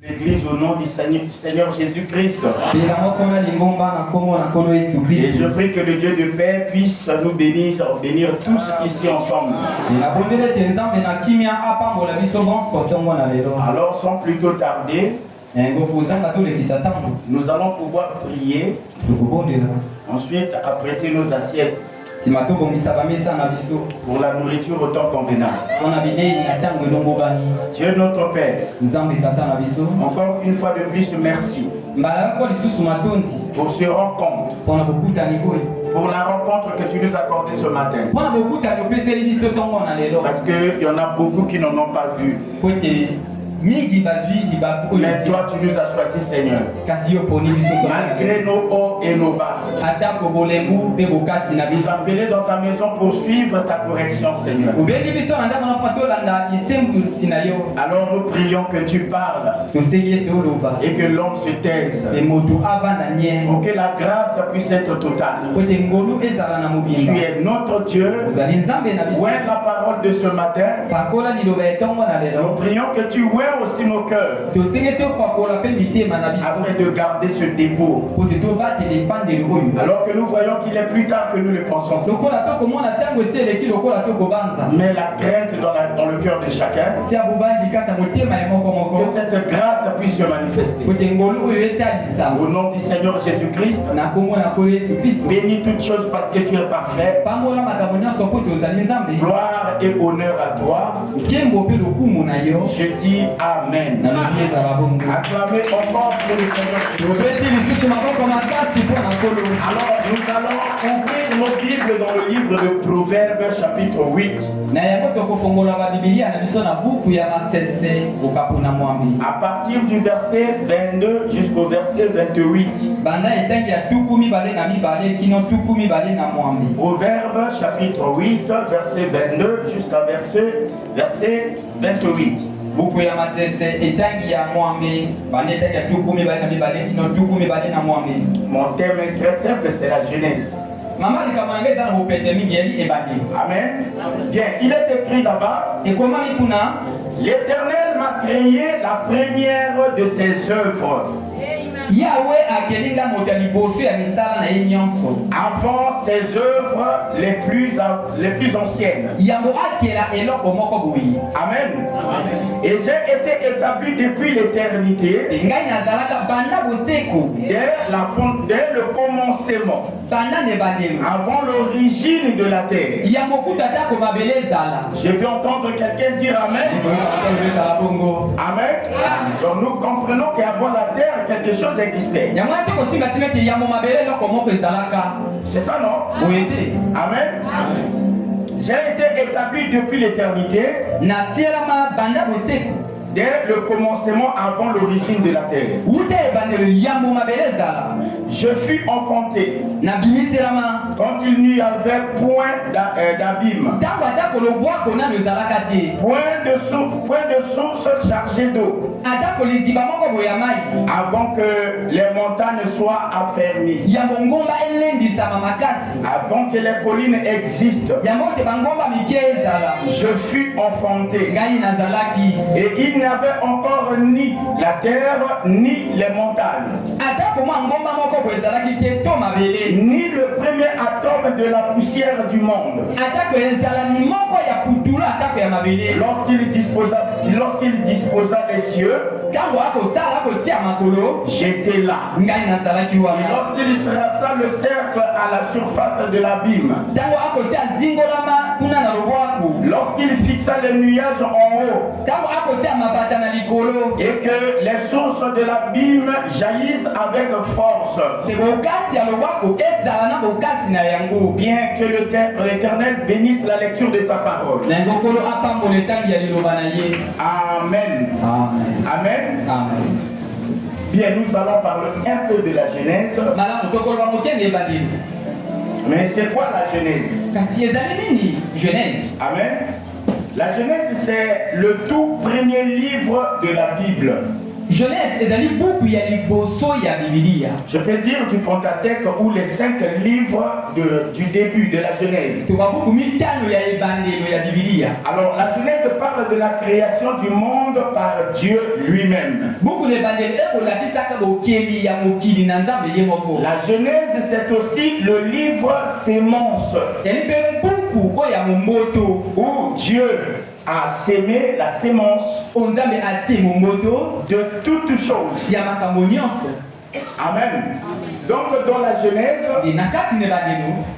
L'Église au nom du Seigneur Jésus-Christ. Et je prie que le Dieu de paix puisse nous bénir tous ici ensemble. Alors sans plus tôt tarder, nous allons pouvoir prier, ensuite apprêter nos assiettes pour la nourriture au temps convenable. Dieu notre Père, encore une fois de plus, merci pour ce rencontre, pour la rencontre que tu nous as accordée ce matin. Parce qu'il y en a beaucoup qui n'en ont pas vu. Mais toi tu nous as choisi, Seigneur, malgré nos hauts et nos bas, nous appeler dans ta maison pour suivre ta correction, Seigneur. Alors nous prions que tu parles et que l'homme se taise, pour que la grâce puisse être totale. Tu es notre Dieu. Où est la parole de ce matin? Nous prions que tu ouais aussi nos cœurs afin de garder ce dépôt, alors que nous voyons qu'il est plus tard que nous le pensons. Mais la crainte dans le cœur de chacun, que cette grâce puisse se manifester. Au nom du Seigneur Jésus-Christ, bénis toutes choses parce que tu es parfait. Gloire et honneur à toi. Je dis Amen. Acclamez encore pour le Seigneur. Alors nous allons ouvrir nos Bibles dans le livre de Proverbes chapitre 8. À partir du verset 22 jusqu'au verset 28. Proverbes chapitre 8, verset 22 jusqu'à verset 28. Mon thème est très simple, c'est la Genèse. Amen. Bien, il est écrit là-bas. L'Éternel m'a créé la première de ses œuvres. Avant ses œuvres les plus anciennes. Amen. Et j'ai été établi depuis l'éternité, dès le commencement, avant l'origine de la terre. Je vais entendre quelqu'un dire Amen. Amen. Donc nous comprenons qu'avant la terre, quelque chose existait. C'est ça, non? Oui. Amen. J'ai été établi depuis l'éternité, dès le commencement, avant l'origine de la terre. Je fus enfanté quand il n'y avait point d'abîme, point de source chargée d'eau, avant que les montagnes soient affermies, avant que les collines existent. Je fus enfanté, et il n'y avait encore ni la terre ni les montagnes, ni le premier atome de la poussière du monde. Lorsqu'il disposa les cieux, j'étais là. Lorsqu'il traça le cercle à la surface de l'abîme, lorsqu'il fixa les nuages en haut, et que les sources de l'abîme jaillissent avec force, bien que l'Éternel bénisse la lecture de sa parole. Amen. Amen. Bien, nous allons parler un peu de la Genèse. Mais c'est quoi la Genèse? Amen. La Genèse, c'est le tout premier livre de la Bible. Genèse ezali buku ya liboso ya Biblia. Je peux dire du Pentateuque ou les 5 livres du début de la Genèse. Alors la Genèse parle de la création du monde par Dieu lui-même. La Genèse c'est aussi le livre sémence où Dieu a sémé la sémence de toutes choses. Amen. Donc dans la Genèse,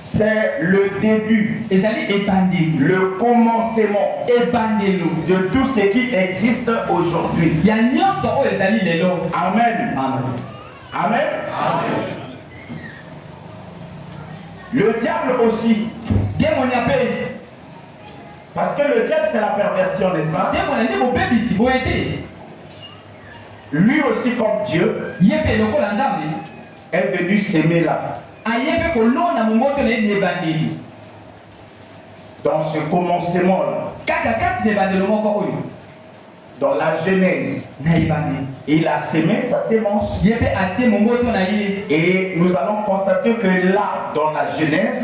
c'est le début, le commencement de tout ce qui existe aujourd'hui. Amen. Amen. Le diable aussi. Parce que le diable c'est la perversion, n'est-ce pas? Lui aussi comme Dieu est venu s'aimer là. Dans ce commencement là. Dans la Genèse, il a sémé sa sémence. Et nous allons constater que là, dans la Genèse,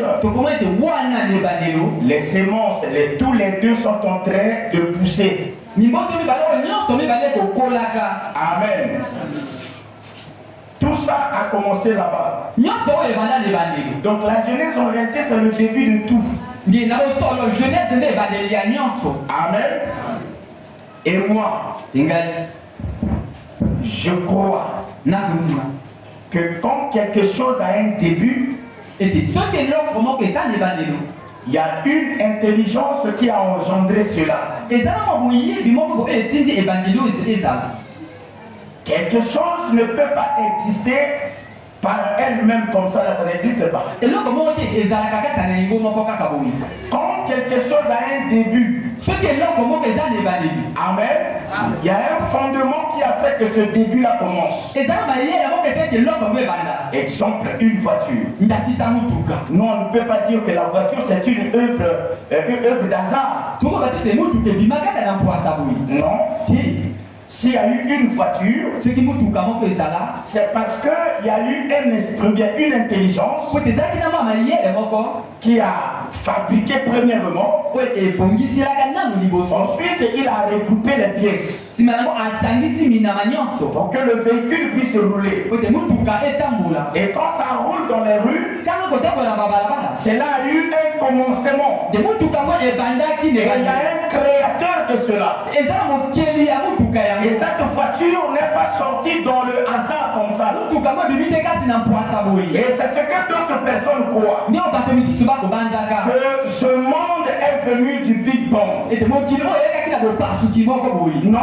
les sémences, tous les deux sont en train de pousser. Amen. Tout ça a commencé là-bas. Donc la Genèse en réalité c'est le début de tout. Amen. Et moi, je crois que quand quelque chose a un début, il y a une intelligence qui a engendré cela. Quelque chose ne peut pas exister par elle-même comme ça, là, ça n'existe pas. Quand quelque chose a un début, amen, il y a un fondement qui a fait que ce début-là commence. Exemple, une voiture. Non, on ne peut pas dire que la voiture c'est une œuvre d'hasard. Non. S'il y a eu une voiture, c'est parce qu'il y a eu un esprit, une intelligence qui a fabriqué premièrement. Ensuite, il a regroupé les pièces pour que le véhicule puisse rouler. Et quand ça roule dans les rues, c'est là qu'il y a eu un commencement. Et il y a un créateur de cela. Et cette voiture n'est pas sortie dans le hasard comme ça. Et c'est ce que d'autres personnes croient. Que ce monde est venu du Big Bang. Non.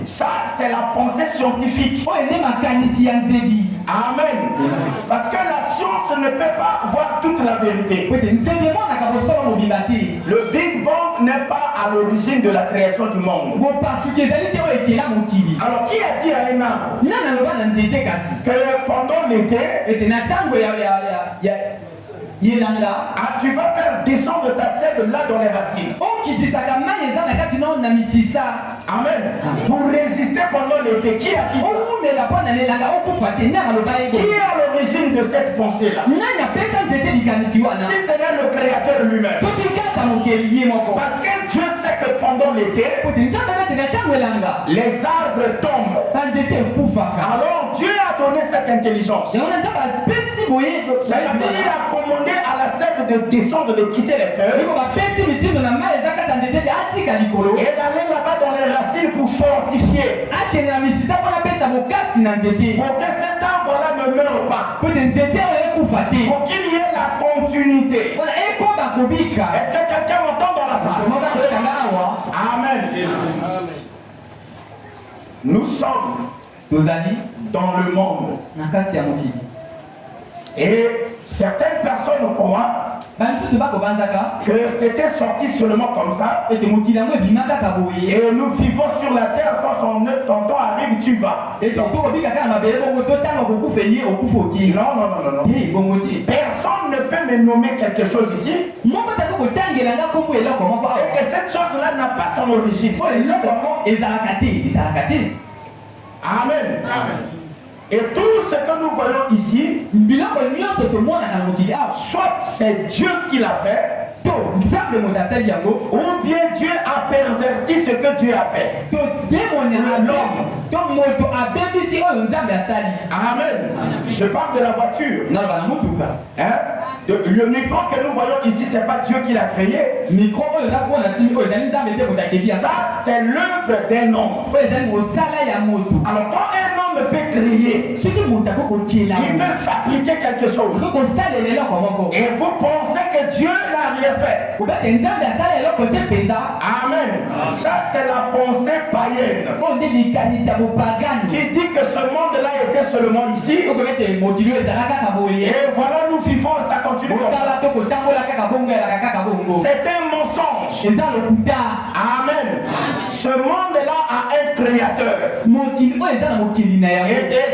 Ça, c'est la pensée scientifique. Amen. Parce que la science ne peut pas voir toute la vérité. Le Big Bang n'est pas à l'origine de la création du monde. Alors qui a dit à un arbre que pendant l'été, tu vas faire descendre ta sève là dans les racines. Amen. Pour résister pendant l'été. Qui a dit ça? Qui est à l'origine de cette pensée-là? Si ce n'est le créateur lui-même. Parce que Dieu sait que pendant l'été, les arbres tombent. Alors Dieu a donné cette intelligence. C'est-à-dire il a commandé à la sève de descendre, de quitter les feuilles et d'aller là-bas dans les racines pour fortifier. Pour que cet arbre-là ne meure pas. Pour qu'il y ait la continuité. Est-ce que quelqu'un m'entend dans la salle? Amen. Nous sommes dans le monde. Et certaines personnes croient que c'était sorti seulement comme ça. Et nous vivons sur la terre, quand ton temps arrive, tu vas. Non. Personne ne peut me nommer quelque chose ici. Et que cette chose-là n'a pas son origine. Amen. Et tout ce que nous voyons ici, soit c'est Dieu qui l'a fait, ou bien Dieu a perverti ce que Dieu a fait. Amen. Je parle de la voiture. Hein? Le micro que nous voyons ici, ce n'est pas Dieu qui l'a créé. Ça, c'est l'œuvre d'un homme. Alors quand un homme peut créer, il peut fabriquer quelque chose. Et vous pensez que Dieu n'a rien fait. Amen. Ça, c'est la pensée païenne qui dit que ce monde-là était seulement ici. Et voilà, nous vivons, ça continue comme ça. C'est un mensonge. Amen. Ce monde-là a un créateur. Et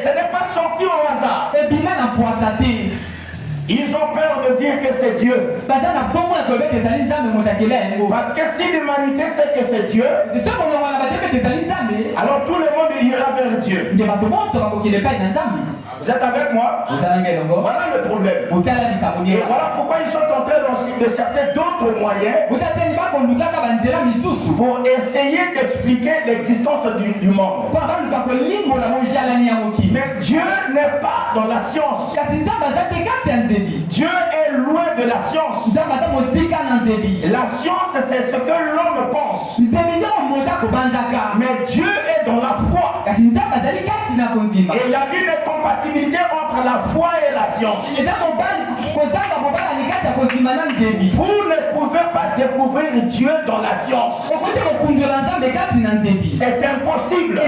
ce n'est pas sorti au hasard. Ils ont peur de dire que c'est Dieu. Parce que si l'humanité sait que c'est Dieu, alors tout le monde ira vers Dieu. Vous êtes avec moi? Voilà le problème. Et voilà pourquoi ils sont en train de chercher d'autres moyens pour essayer d'expliquer l'existence du monde. Mais Dieu n'est pas dans la science. Dieu est loin de la science. La science, c'est ce que l'homme pense. Mais Dieu est dans la foi. Et il y a une incompatibilité entre la foi et la science. Vous ne pouvez pas découvrir Dieu dans la science. C'est impossible.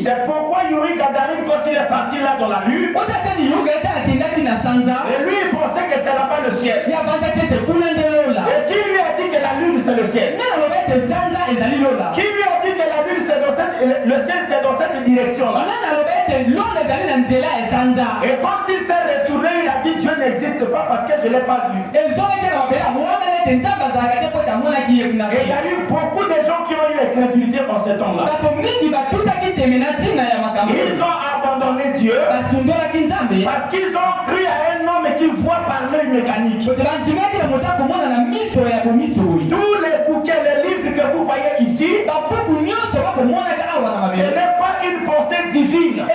C'est pourquoi Yuri Gagarin, quand il est parti là dans la lune, et lui il pensait que c'est là-bas le ciel. Et qui lui a dit que la lune c'est le ciel? Qui lui a dit que la lune c'est dans le ciel c'est dans cette direction-là? Et quand il s'est retourné, il a dit Dieu n'existe pas parce que je ne l'ai pas vu. Et il y a eu beaucoup de gens qui ont eu l'incrédulité en ce temps-là. Ils ont abandonné Dieu parce qu'ils ont cru à un homme qui voit par l'œil mécanique. Tous les bouquins, les livres que vous voyez ici, ce n'est pas une pensée divine.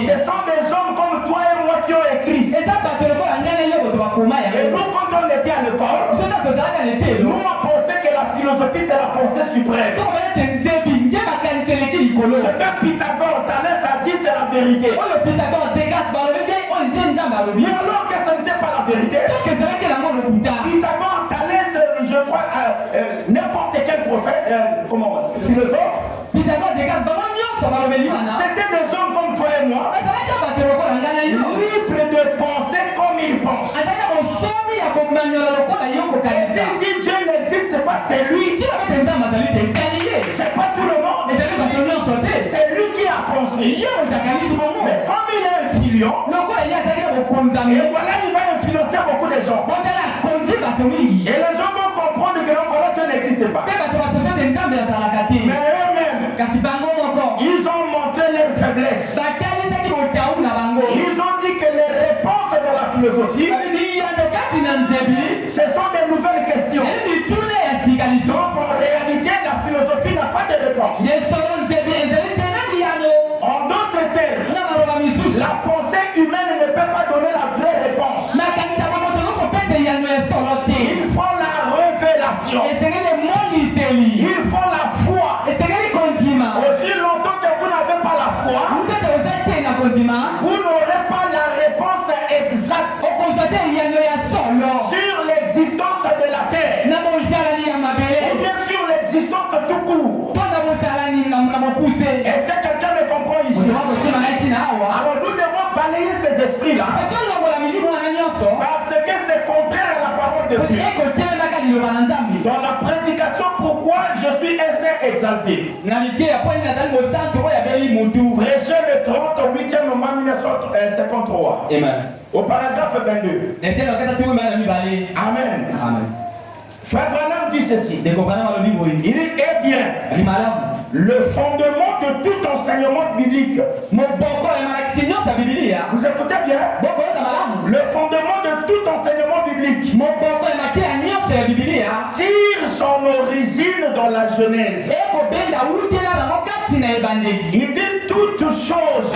Ce sont des hommes comme toi et moi qui ont écrit. Et nous, quand on était à l'école, nous on pensait que la philosophie c'est la pensée suprême. Ce que Pythagore, Thalès a dit c'est la vérité. Mais alors que ce n'était pas la vérité, Pythagore, Thalès, je crois, n'importe quel prophète, philosophe, c'était des hommes comme toi et moi, libres de penser comme ils pensent. Et s'il dit Dieu n'existe pas, c'est lui. C'est pas tout le monde. C'est lui qui a pensé. Mais comme il est influent, et voilà, il va influencer beaucoup de gens. Et les gens vont comprendre que non, voilà, Dieu n'existe pas. Mais eux-mêmes, ils ont montré leur faiblesse. Ils ont dit que les réponses de la philosophie, ce sont des nouvelles questions. Donc en réalité, la philosophie n'a pas de réponse. En d'autres termes, la pensée humaine ne peut pas donner la vraie réponse. Il faut la révélation. Il faut la foi. Aussi longtemps que vous n'avez pas la foi, vous n'aurez pas la réponse exacte sur l'existence de la terre, ou bien sur l'existence de tout court. Est-ce que quelqu'un me comprend ici? Alors nous devons balayer ces esprits-là, parce que c'est contraire à la parole de Dieu. Dans la prédication, pourquoi je suis ainsi exalté? Prêcher le 38e mois 1953. Amen. Au paragraphe 22. Amen. Frère Branham dit ceci. Il dit, eh bien, le fondement de tout enseignement enseignements bibliques. Vous écoutez bien? Le fondement de tout enseignement biblique tire son origine dans la Genèse. Il dit toutes choses.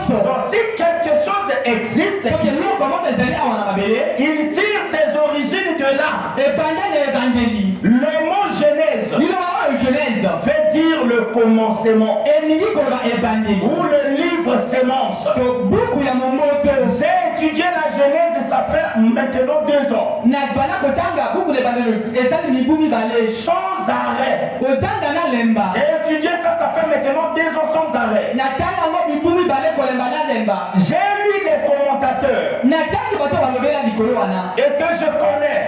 Donc si quelque chose existe, il tire ses origines de là. Le mot Genèse veut dire le commencement ou le livre sémence. J'ai étudié la Genèse et ça fait maintenant 2 ans. Sans arrêt. J'ai étudié ça, ça fait maintenant 2 ans sans arrêt. J'ai lu les commentateurs et que je connais.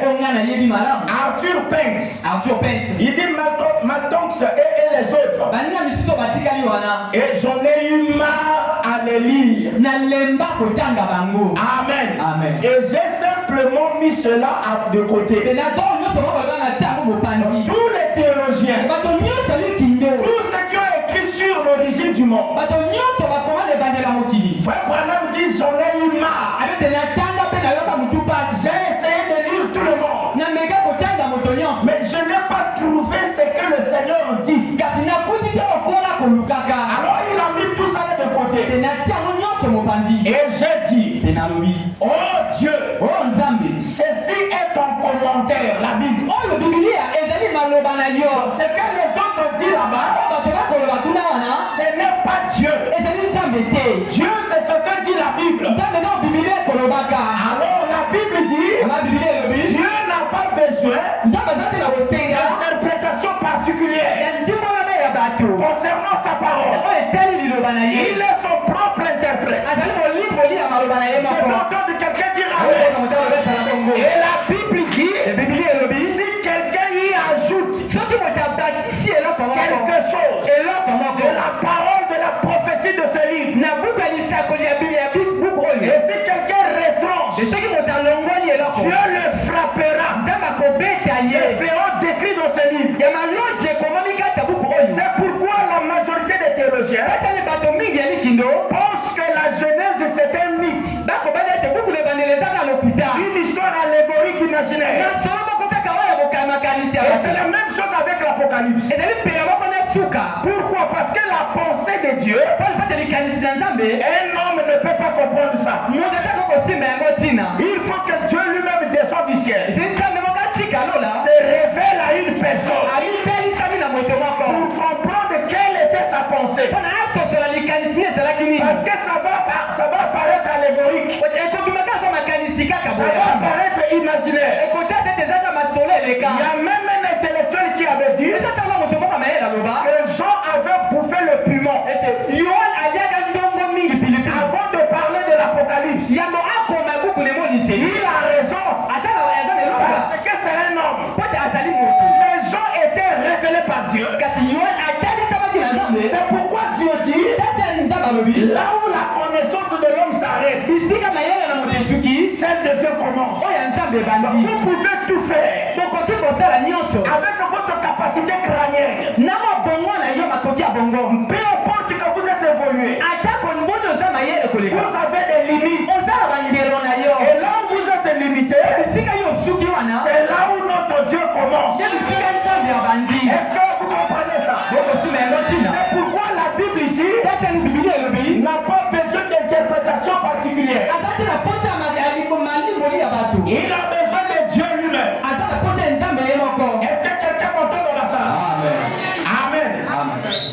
Arthur Penks. Il dit Maltonks et les autres. Et j'en ai eu marre à les lire. Amen. Et j'ai simplement mis cela de côté. Tous les théologiens, tous ceux qui ont écrit sur l'origine du monde, Frère Branham dit j'en ai eu marre. J'ai essayé de lire tout le monde, mais je n'ai pas trouvé ce que le Seigneur dit. Alors il a mis tout ça là de côté. Et j'ai dit, oh Dieu, ceci est un commentaire, la Bible. Ce que les autres disent là-bas, ce n'est pas Dieu. Dieu, c'est ce que dit la Bible. Alors la Bible dit, Dieu n'a pas besoin d'interprétation particulière concernant sa parole. Il est son propre interprète. Je peux entendre quelqu'un dire amen. Et la Bible dit, si quelqu'un y ajoute quelque chose de la parole de la prophétie de ce livre, et si quelqu'un retranche, Dieu le frappera. Les fléaux décrits dans ce livre. C'est pourquoi la majorité des théologiens pensent que la Genèse c'est un mythe, une histoire allégorique imaginaire. Et c'est la même chose avec l'Apocalypse. Pourquoi? Parce que la pensée de Dieu, un homme ne peut pas comprendre ça. Il faut que Dieu lui-même descende du ciel, se révèle à une personne pour comprendre quelle était sa pensée. Parce que ça va paraître allégorique, ça va paraître imaginaire. Il y a même un intellectuel qui avait dit que Jean avait bouffé le piment avant de parler de l'Apocalypse. Il a raison, parce que c'est un homme. Mais Jean était révélé par Dieu. C'est pourquoi Dieu dit, là où la connaissance de l'homme s'arrête, celle de Dieu commence. Vous pouvez tout faire avec votre capacité crânienne. Peu importe que vous êtes évolué, vous avez des limites. Et là où vous êtes limité, c'est là où notre Dieu commence. Est-ce que vous comprenez ça? C'est pourquoi la Bible ici n'a pas besoin d'interprétation particulière. Il a besoin de Dieu lui-même. Est-ce que quelqu'un m'entend dans la salle? Amen.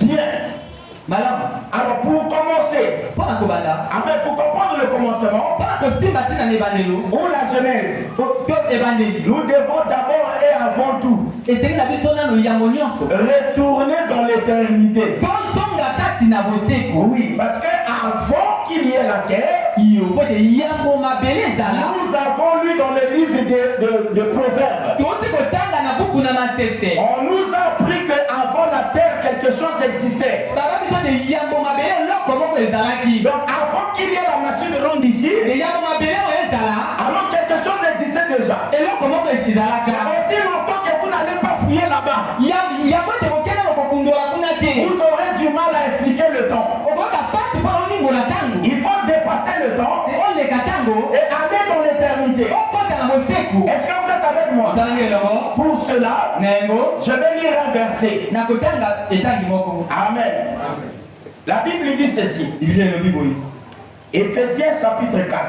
Bien. Alors pour commencer, amen, pour comprendre le commencement ou la Genèse, nous devons d'abord et avant tout retourner dans l'éternité. Oui, parce que avant qu'il y ait la terre, nous avons lu dans le livre de Proverbes, on nous a appris qu'avant la terre quelque chose existait. Donc avant qu'il y ait la machine ronde ici, alors quelque chose existait déjà. Aussi longtemps que vous n'allez pas fouiller là-bas, vous aurez du mal à expliquer Pour cela, je vais lire un verset. Amen. La Bible dit ceci. Éphésiens chapitre 4.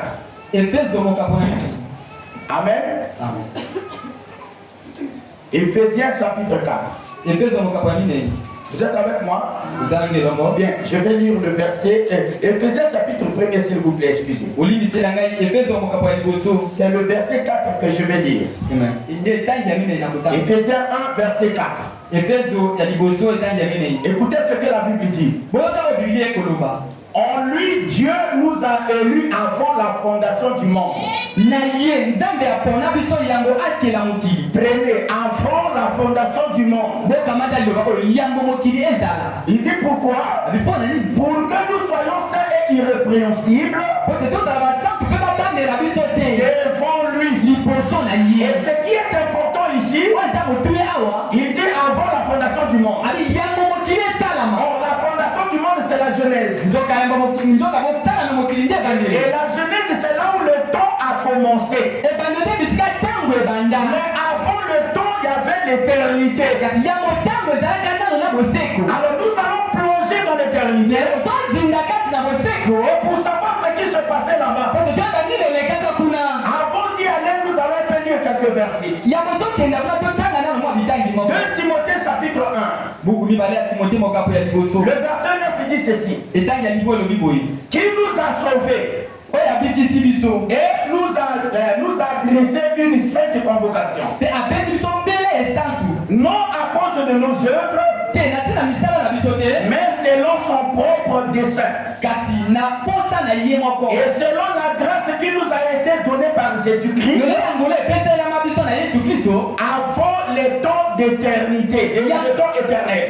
Amen. Éphésiens chapitre 4. Vous êtes avec moi? Bien, je vais lire le verset. Éphésiens chapitre 1, s'il vous plaît, excusez. C'est le verset 4 que je vais lire. Éphésiens 1, verset 4. Écoutez ce que la Bible dit. En lui, Dieu nous a élus avant la fondation du monde. Prenez avant la fondation du monde. Il dit pourquoi? Pour que nous soyons saints et irrépréhensibles devant lui. Et ce qui est important ici, il dit avant la fondation du monde. Or, la fondation du monde, c'est la Genèse. Et la Genèse, c'est là où le temps a commencé. Mais avant le temps, il y avait l'éternité. Alors nous allons plonger dans l'éternité. Et pour savoir ce qui se passait là-bas, avant d'y aller, nous allons un peu lire quelques versets. 2 Timothée chapitre 1. Le verset 9 dit ceci. Qui nous a sauvés et nous a dressé une sainte convocation. Non à cause de nos œuvres, mais selon son propre dessein. Et selon la grâce qui nous a été donnée par Jésus-Christ avant les temps d'éternité. Et le temps éternel.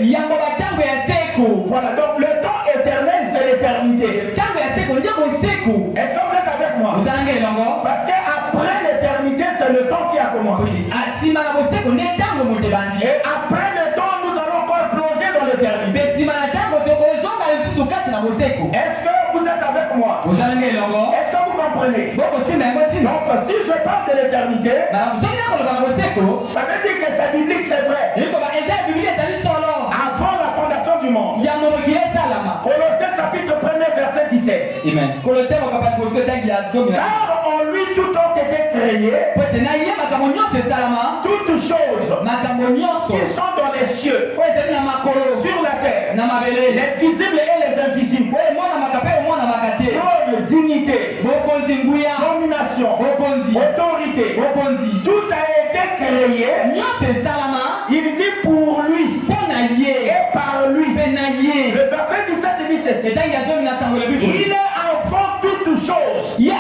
Voilà, donc le temps éternel, c'est l'éternité. Est-ce que vous êtes avec moi? Parce qu'après l'éternité, c'est le temps qui a commencé. Et après le temps, nous allons encore plonger dans l'éternité. Est-ce que vous êtes avec moi? Est-ce que vous comprenez? Donc, si je parle de l'éternité, ça veut dire que c'est biblique, c'est vrai. Avant la fondation du monde. Colossiens chapitre 1 verset 17. Car en lui tout ont été créés, toutes choses qui sont dans les cieux, sur la terre, les visibles et les invisibles, trône, dignité, domination, autorité, tout a été créé. Il dit pour lui et par lui. Le verset 17 dit ceci. Il est avant toutes choses. Amen,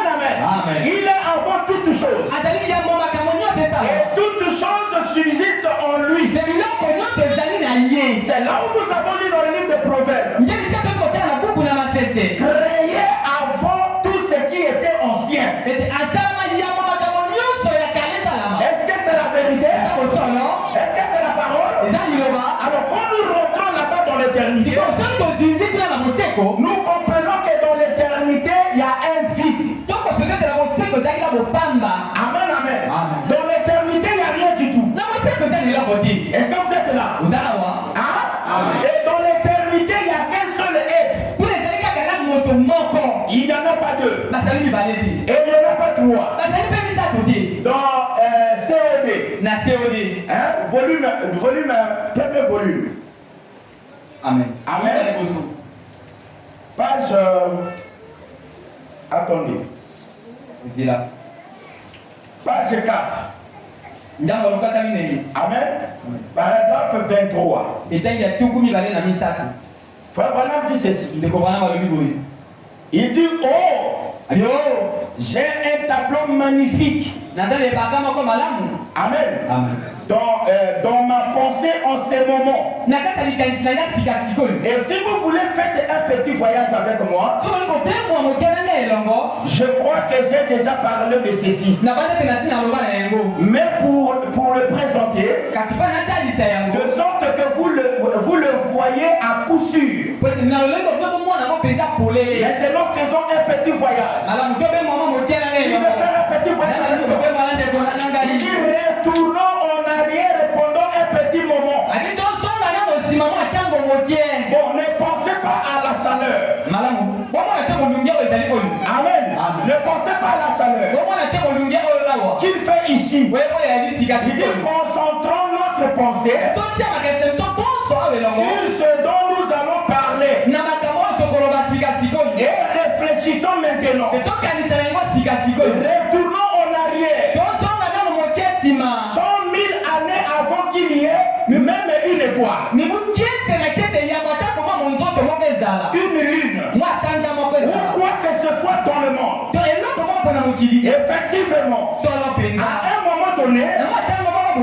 amen. Il est avant toutes choses. Et toutes choses subsistent en lui. C'est là où nous avons lu dans le livre de Proverbes. Créé avant tout ce qui était ancien. Est-ce que c'est la vérité? Est-ce que c'est la parole? Alors quand nous rentrons là-bas dans l'éternité, nous comprenons que dans l'éternité, il y a un vide. Amen, amen. Dans l'éternité, il n'y a rien du tout. Est-ce que vous êtes là? Hein? Et dans l'éternité, il n'y a qu'un seul être. Il n'y en a pas deux. Et il n'y en a pas trois. Dans COD. Hein? Volume, premier volume. Amen. Amen. Page. Attendez. Page 4. Amen. Paragraphe 23. Frère Branham dit ceci. Il dit, oh, j'ai un tableau magnifique. Amen. Dans ma pensée en ces moments. Et si vous voulez faire un petit voyage avec moi, je crois que j'ai déjà parlé de ceci. Mais pour le présenter, de sorte que vous le voyez à coup sûr. Maintenant faisons un petit voyage. Il veut faire un petit voyage avec Retournons en arrière pendant un petit moment. Bon, ne pensez pas à la chaleur. Amen. Ne pensez pas à la chaleur qu'il fait ici. Il dit concentrons notre pensée sur ce dont nous allons parler. Et réfléchissons maintenant. Retournons en arrière. 100 000 années avant qu'il y ait même une étoile. Une lune. Ou quoi que ce soit dans le monde. Effectivement, à un moment donné,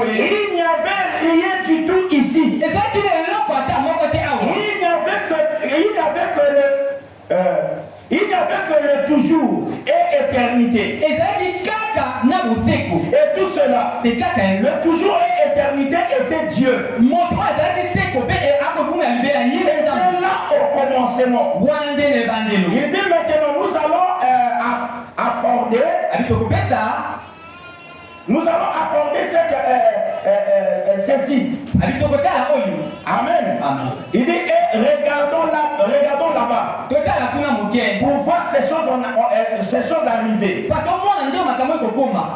il n'y avait rien du tout ici. Il n'y avait que le toujours et éternité. Et tout cela, le toujours et éternité était Dieu. C'était là au commencement. Il dit maintenant nous allons accorder ceci. Amen. Il dit regardons là-bas pour voir ces choses arriver.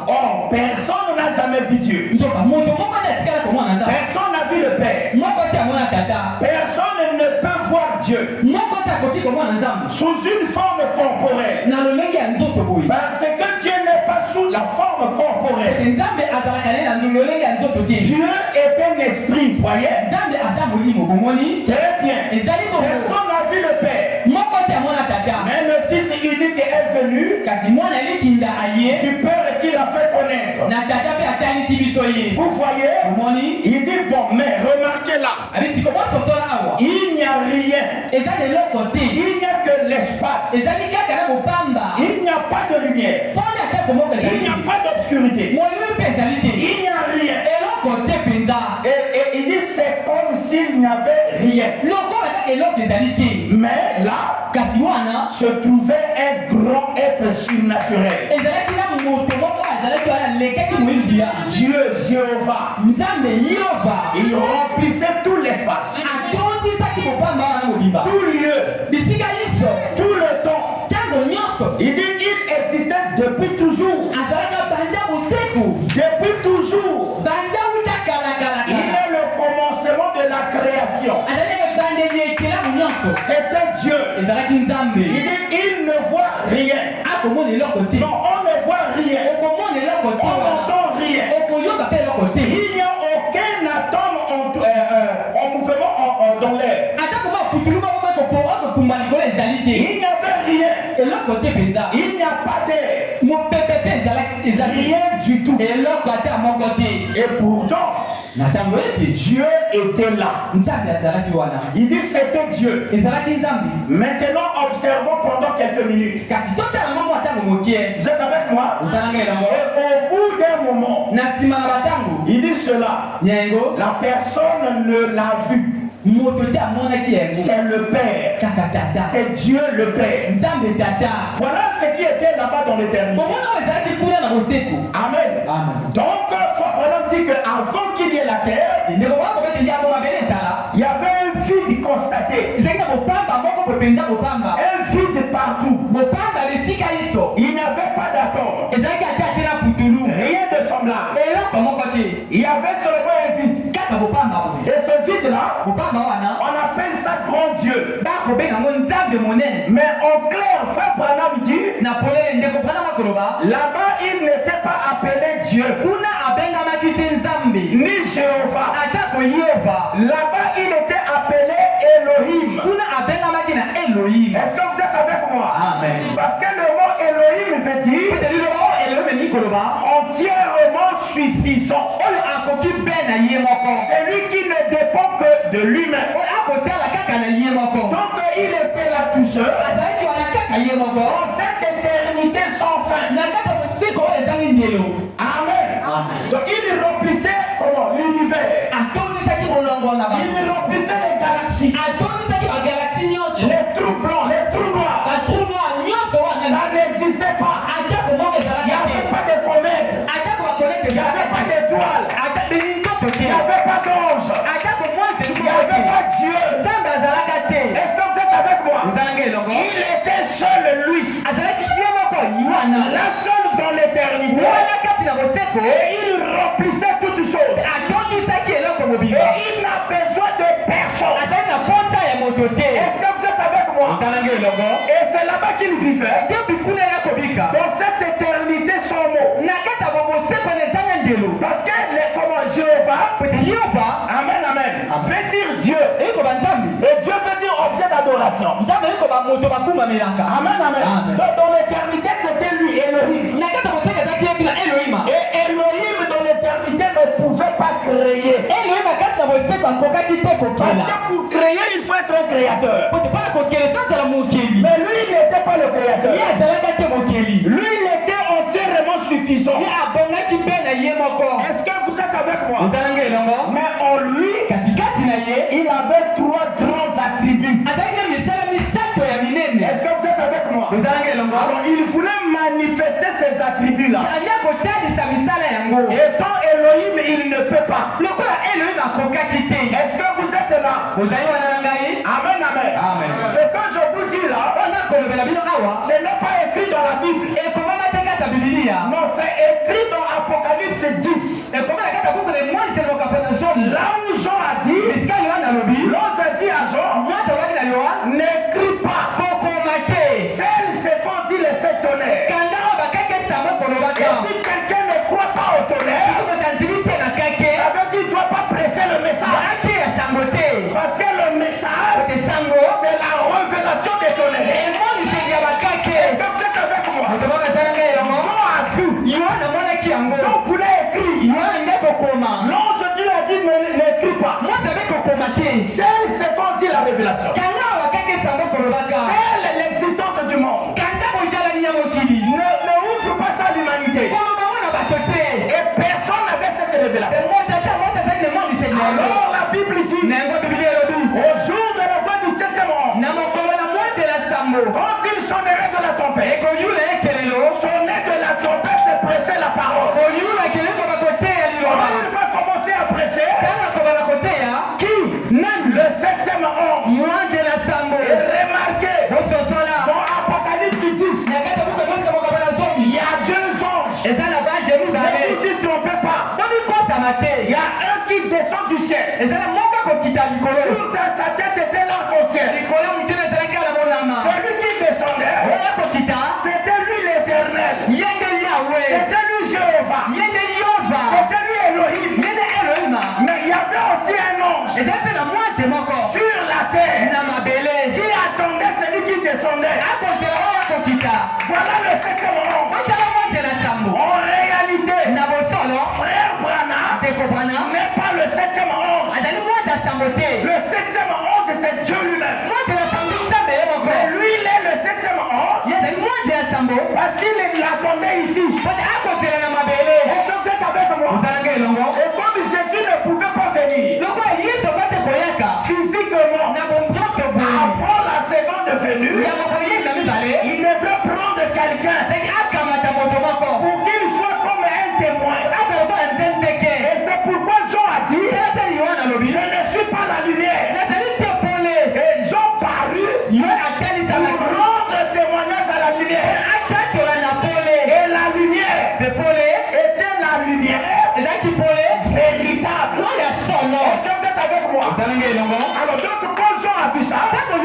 Or, personne n'a jamais vu Dieu. Personne n'a vu le Père. Personne ne peut voir Dieu sous une forme corporelle. Parce que Dieu n'est pas sous la forme corporelle. Dieu est un esprit, voyez. Très bien. Personne n'a vu le Père. Mais le Fils unique est venu du Père qui l'a fait connaître. Vous voyez, il dit bon, mais remarquez là, il n'y a rien. Il n'y a que l'espace. Il n'y a pas de lumière. Il n'y a pas d'obscurité. Il n'y a rien. Et il dit c'est comme s'il n'y avait rien. Mais là se trouvait un grand être surnaturel. Dieu Jéhovah. Il remplissait tout l'espace, tout lieu, tout le temps. Il dit il existait depuis toujours. Depuis toujours. Il est le commencement de la création. C'était Dieu. Il dit il ne voit rien. Non, on ne voit rien. On n'entend rien. Il n'y a aucun atome en mouvement dans l'air. Il n'y avait rien. Il n'y a pas d'air. Rien du tout. Et pourtant, Dieu était là. Il dit c'était Dieu. Maintenant, observons pendant quelques minutes. Vous êtes avec moi? Et au bout d'un moment, il dit cela. La personne ne l'a vu. C'est le Père. C'est Dieu le Père. Voilà ce qui était là-bas dans l'éternité. Amen. Donc, Frère dit qu'avant qu'il y ait la terre, il y avait un vide constaté. Un vide partout. Il n'y avait pas d'atome. Rien de semblable. Il y avait seulement un vide. Et ce vide-là, on appelle ça grand Dieu. Mais en clair, Frère Branham dit, là-bas il n'était pas appelé Dieu, ni Jéhovah. Là-bas il était appelé Elohim. Est-ce que vous êtes avec moi? Amen. Parce que le mot Elohim veut dire entièrement suffisant. Celui qui ne dépend que de lui-même. Donc il était là tout seul dans cette éternité sans fin. Amen. Donc il remplissait comment? L'univers. Il remplissait les galaxies. Les trous blancs, les trous noirs. Ça n'existait pas. Il n'y avait pas de comètes. Il n'y avait pas d'étoiles. pas d'ange. Il n'y avait pas Dieu. Est-ce que vous êtes avec moi? Il était seul, lui. La seule dans l'éternité. Et il remplissait toutes choses. Et il n'a besoin de personne. Est-ce que vous êtes avec moi? Et c'est là-bas qu'il vivait. Dans cette éternité sans mot. Parce que Jéhovah, amen, amen, veut dire Dieu. Et Dieu veut dire objet d'adoration. Amen, amen. Donc dans l'éternité, c'était lui, Elohim. Et Elohim dans l'éternité ne pouvait pas créer. Parce que pour créer, il faut être un créateur. Mais lui, il n'était pas le créateur. Lui, il était entièrement suffisant. Est-ce que vous êtes avec moi? Mais en lui, il avait 3 grands attributs. Est-ce que vous êtes avec moi? Alors il voulait manifester ces attributs-là. Étant Elohim, il ne peut pas. Est-ce que vous êtes là? Amen, amen. Ce que je vous dis là, ce n'est pas écrit dans la Bible. Non, c'est écrit dans Apocalypse 10. Là où Jean a dit, l'ange a dit à Jean, n'écris pas. Celle, c'est quand dit les 7 tonnerres. Et si quelqu'un ne croit pas au tonnerre, ça veut dire qu'il ne doit pas presser le message. Parce que le message, c'est la révélation des tonnerres. Est-ce que vous êtes avec moi? Jean a vu. Jean voulait écrire. L'ange lui a dit n'écris pas. Celle, c'est quand dit la révélation. C'est l'existence du monde. Ne ouvre pas ça à l'humanité. Et personne n'avait cette révélation. Alors la Bible dit, au jour de la fin du 7e ange, quand il sonnerait de la trompette, sonner de la trompette, c'est prêcher la parole. Quand il va commencer à prêcher, qui? Le 7e ange. Et remarquez, dans Apocalypse 10, il y a 2 anges. Ne vous y trompez pas. Il y a un qui descend du ciel. Sur sa tête était l'arc-en-ciel. Celui qui descendait, c'était lui l'Éternel. C'était lui Jéhovah. C'était lui Elohim. Mais il y avait aussi un ange sur la terre qui attendait celui qui descendait. Voilà le 7e ange. En réalité, frère Branham n'est pas le 7e ange. Le 7e ange, c'est Dieu lui-même. Mais lui, il est le 7e ange parce qu'il l'attendait ici. Est-ce que vous êtes avec moi? Et comme Jésus ne pouvait pas venir physiquement avant la seconde venue, il devait prendre quelqu'un pour qu'il soit comme un témoin. Et c'est pourquoi Jean a dit, je ne suis pas la lumière. Et Jean parut pour rendre témoignage à la lumière. Et la lumière était la lumière véritable. Est-ce que vous êtes avec moi? Alors donc quand Jean a vu ça, on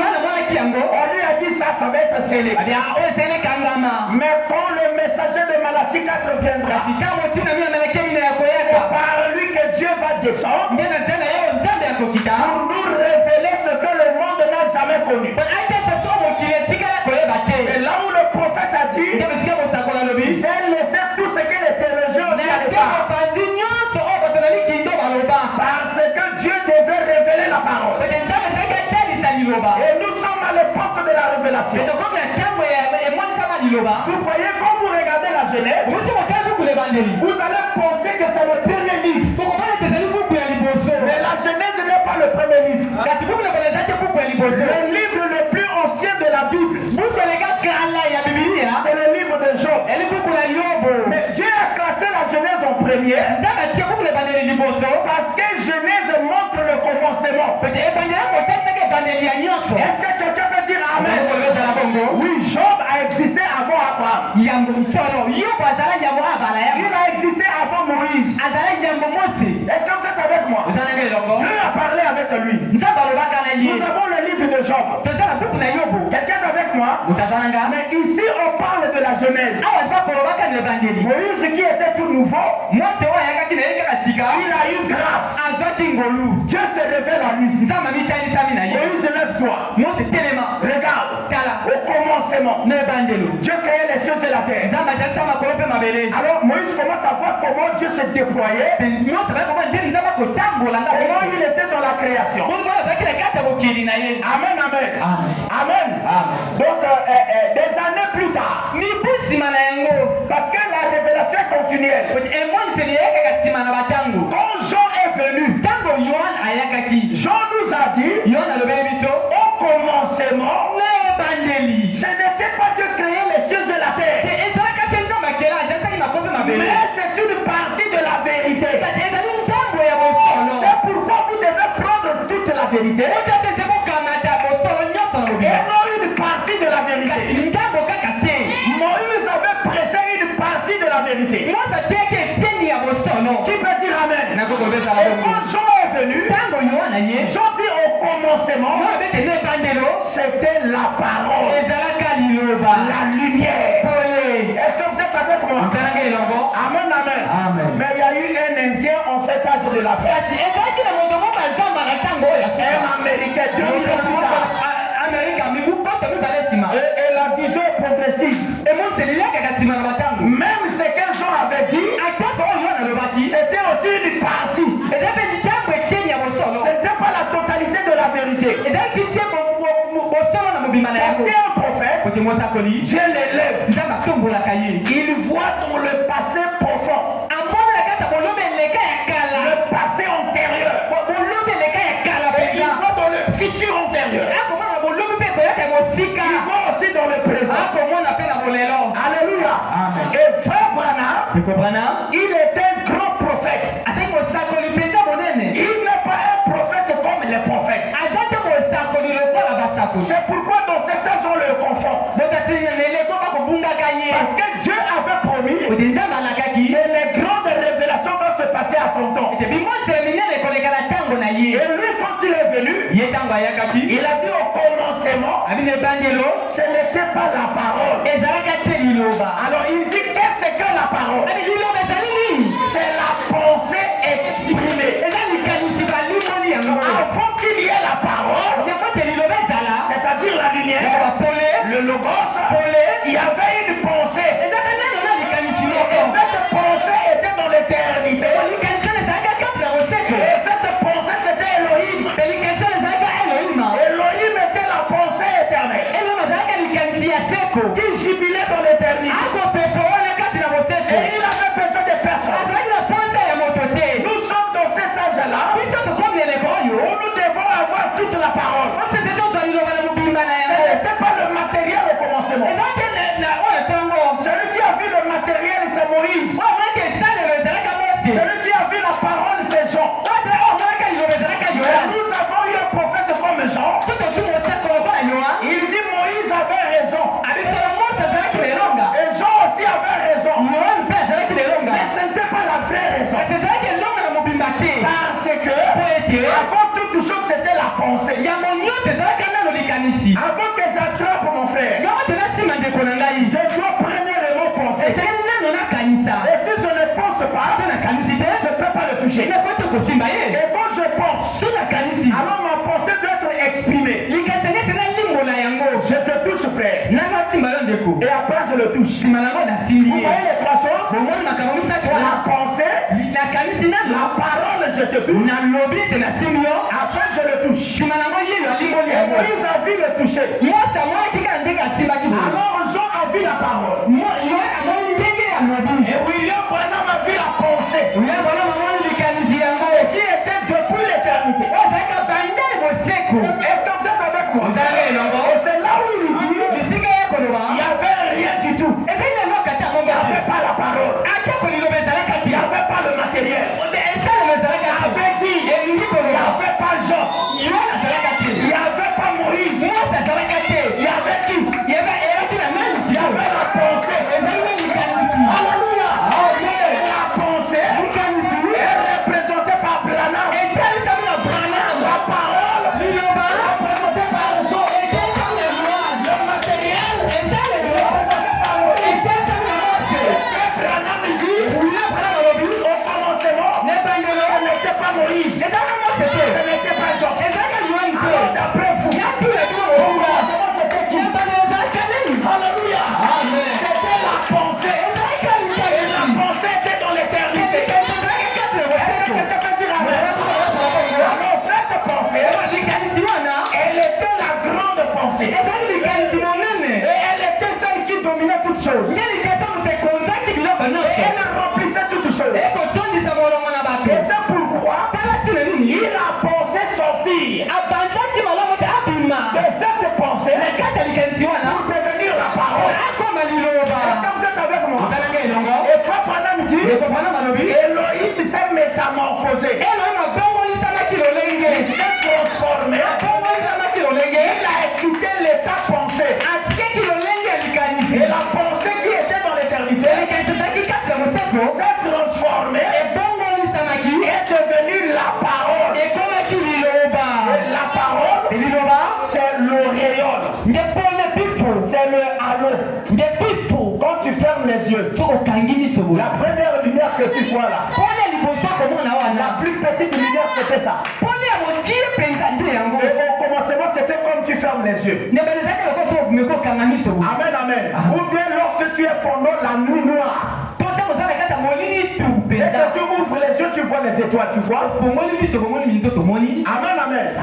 lui a dit ça va être scellé. Mais quand le messager de Malachie 4 viendra, c'est par lui que Dieu va descendre pour nous révéler ce que le monde n'a jamais connu. C'est là où le prophète a dit, j'ai laissé tout ce que les théologiens ont dit à l'époque. Parce que Dieu devait révéler la parole. Et nous sommes à l'époque de la révélation. Vous voyez, quand vous regardez la Genèse, vous allez penser que c'est le premier livre. Mais la Genèse n'est pas le premier livre. Le livre le plus ancien de la Bible, c'est le livre de Job. Mais Dieu a classé la Genèse en premier parce que Genèse Est-ce que quelqu'un peut dire Amen? Oui, Job a existé avant Abraham. Il a existé avant Moïse. Est-ce que vous êtes avec moi? Dieu a parlé avec lui. Nous avons le livre de Job. Quelqu'un est avec moi? Mais ici on parle de la Genèse. Moïse qui était tout nouveau, il a eu grâce. Dieu se révèle à lui. Moïse, lève-toi. Regarde. Au commencement, Dieu créait les cieux et la terre. Alors Moïse commence à voir comment Dieu se déployait. Comment il était dans la création. Amen, amen. Amen. Donc des années plus tard, parce que la révélation est continuelle, quand Jean est venu, Jean nous a dit au commencement, ce n'était pas Dieu créer les cieux et la terre, mais c'est une partie de la vérité. C'est pourquoi vous devez prendre toute la vérité et non une partie de la vérité. Moïse avait pressé une partie de la vérité. Qui peut dire Amen? Et quand Jean est venu, Jean dit au commencement, c'était la parole, la lumière. Est-ce que vous êtes avec moi? Amen, amen. Mais il y a eu un Indien en cet âge de la paix. Un Américain 2000 ans plus tard. Et la vision est progressive. Même ce que Jean avait dit, c'était aussi une partie. Ce n'était pas la totalité de la vérité. Parce qu'un prophète, Dieu l'élève. Il voit dans le passé profond, le passé antérieur, et il voit dans le futur antérieur. Il voit aussi dans le présent. Alléluia. Et frère Branham, il est un grand prophète. Il n'est pas un prophète comme les prophètes. C'est pourquoi dans cet âge on le confond. Parce que Dieu avait promis que les grandes révélations vont se passer à son temps. Et lui quand il est venu, il a dit au commencement, ce n'était pas la parole. Alors il dit qu'est-ce que la parole? C'est la pensée exprimée. Avant qu'il y ait la parole, c'est-à-dire la lumière, le logos, il y avait une pensée. Et cette pensée était dans l'éternité. Et cette pensée c'était Elohim. Elohim était la pensée éternelle qui jubilait dans l'éternité. Et il avait besoin de personne. Nous sommes dans cet âge-là où nous devons avoir toute la parole. Ce n'était pas le matériel au commencement. Celui qui a vu le matériel, c'est Moïse. Celui qui a vu la parole, c'est Jean. Nous avons eu un prophète comme Jean. Il dit Moïse avait raison. Et Jean aussi avait raison. Mais ce n'était pas la vraie raison. Parce que avant toute chose, c'était la pensée. Avant que j'attrape mon frère, je dois premièrement penser. Et si je ne pense pas, je ne peux pas le toucher. Et quand je pense, alors ma pensée doit être exprimée. Je te touche, frère. Et après je le touche. Vous voyez les trois choses? La pensée, la parole, je te touche. Après je le touche. Et Moïse a vu le toucher. Alors Jean a vu la parole. Et William Branham a vu la pensée. Ce qui était depuis l'éternité. Est-ce que vous êtes avec moi? Et c'est là où il dit il n'y avait rien du tout. Il n'y avait pas la parole. Il n'y avait pas le matériel. Ça avait dit il n'y avait pas Jean. Il n'y avait pas pensée. Et elle était celle qui dominait toutes choses. Et elle remplissait toutes choses. Et c'est pourquoi il a pensé sortir de cette pensée pour devenir la parole. Est-ce que vous êtes avec moi? Et Frère Branham dit Elohim s'est métamorphosé. Il s'est transformé. Il a quitté l'état pensé. Et la pensée qui était dans l'éternité s'est transformée et est devenue la parole. Et la parole, c'est l'auréole. C'est le halo. Quand tu fermes les yeux, la première lumière que tu vois là, la plus petite lumière c'était ça. Et au commencement c'était comme tu fermes les yeux. Amen, amen. Ou bien lorsque tu es pendant la nuit noire. Et que tu ouvres les yeux, tu vois les étoiles, tu vois. Amen,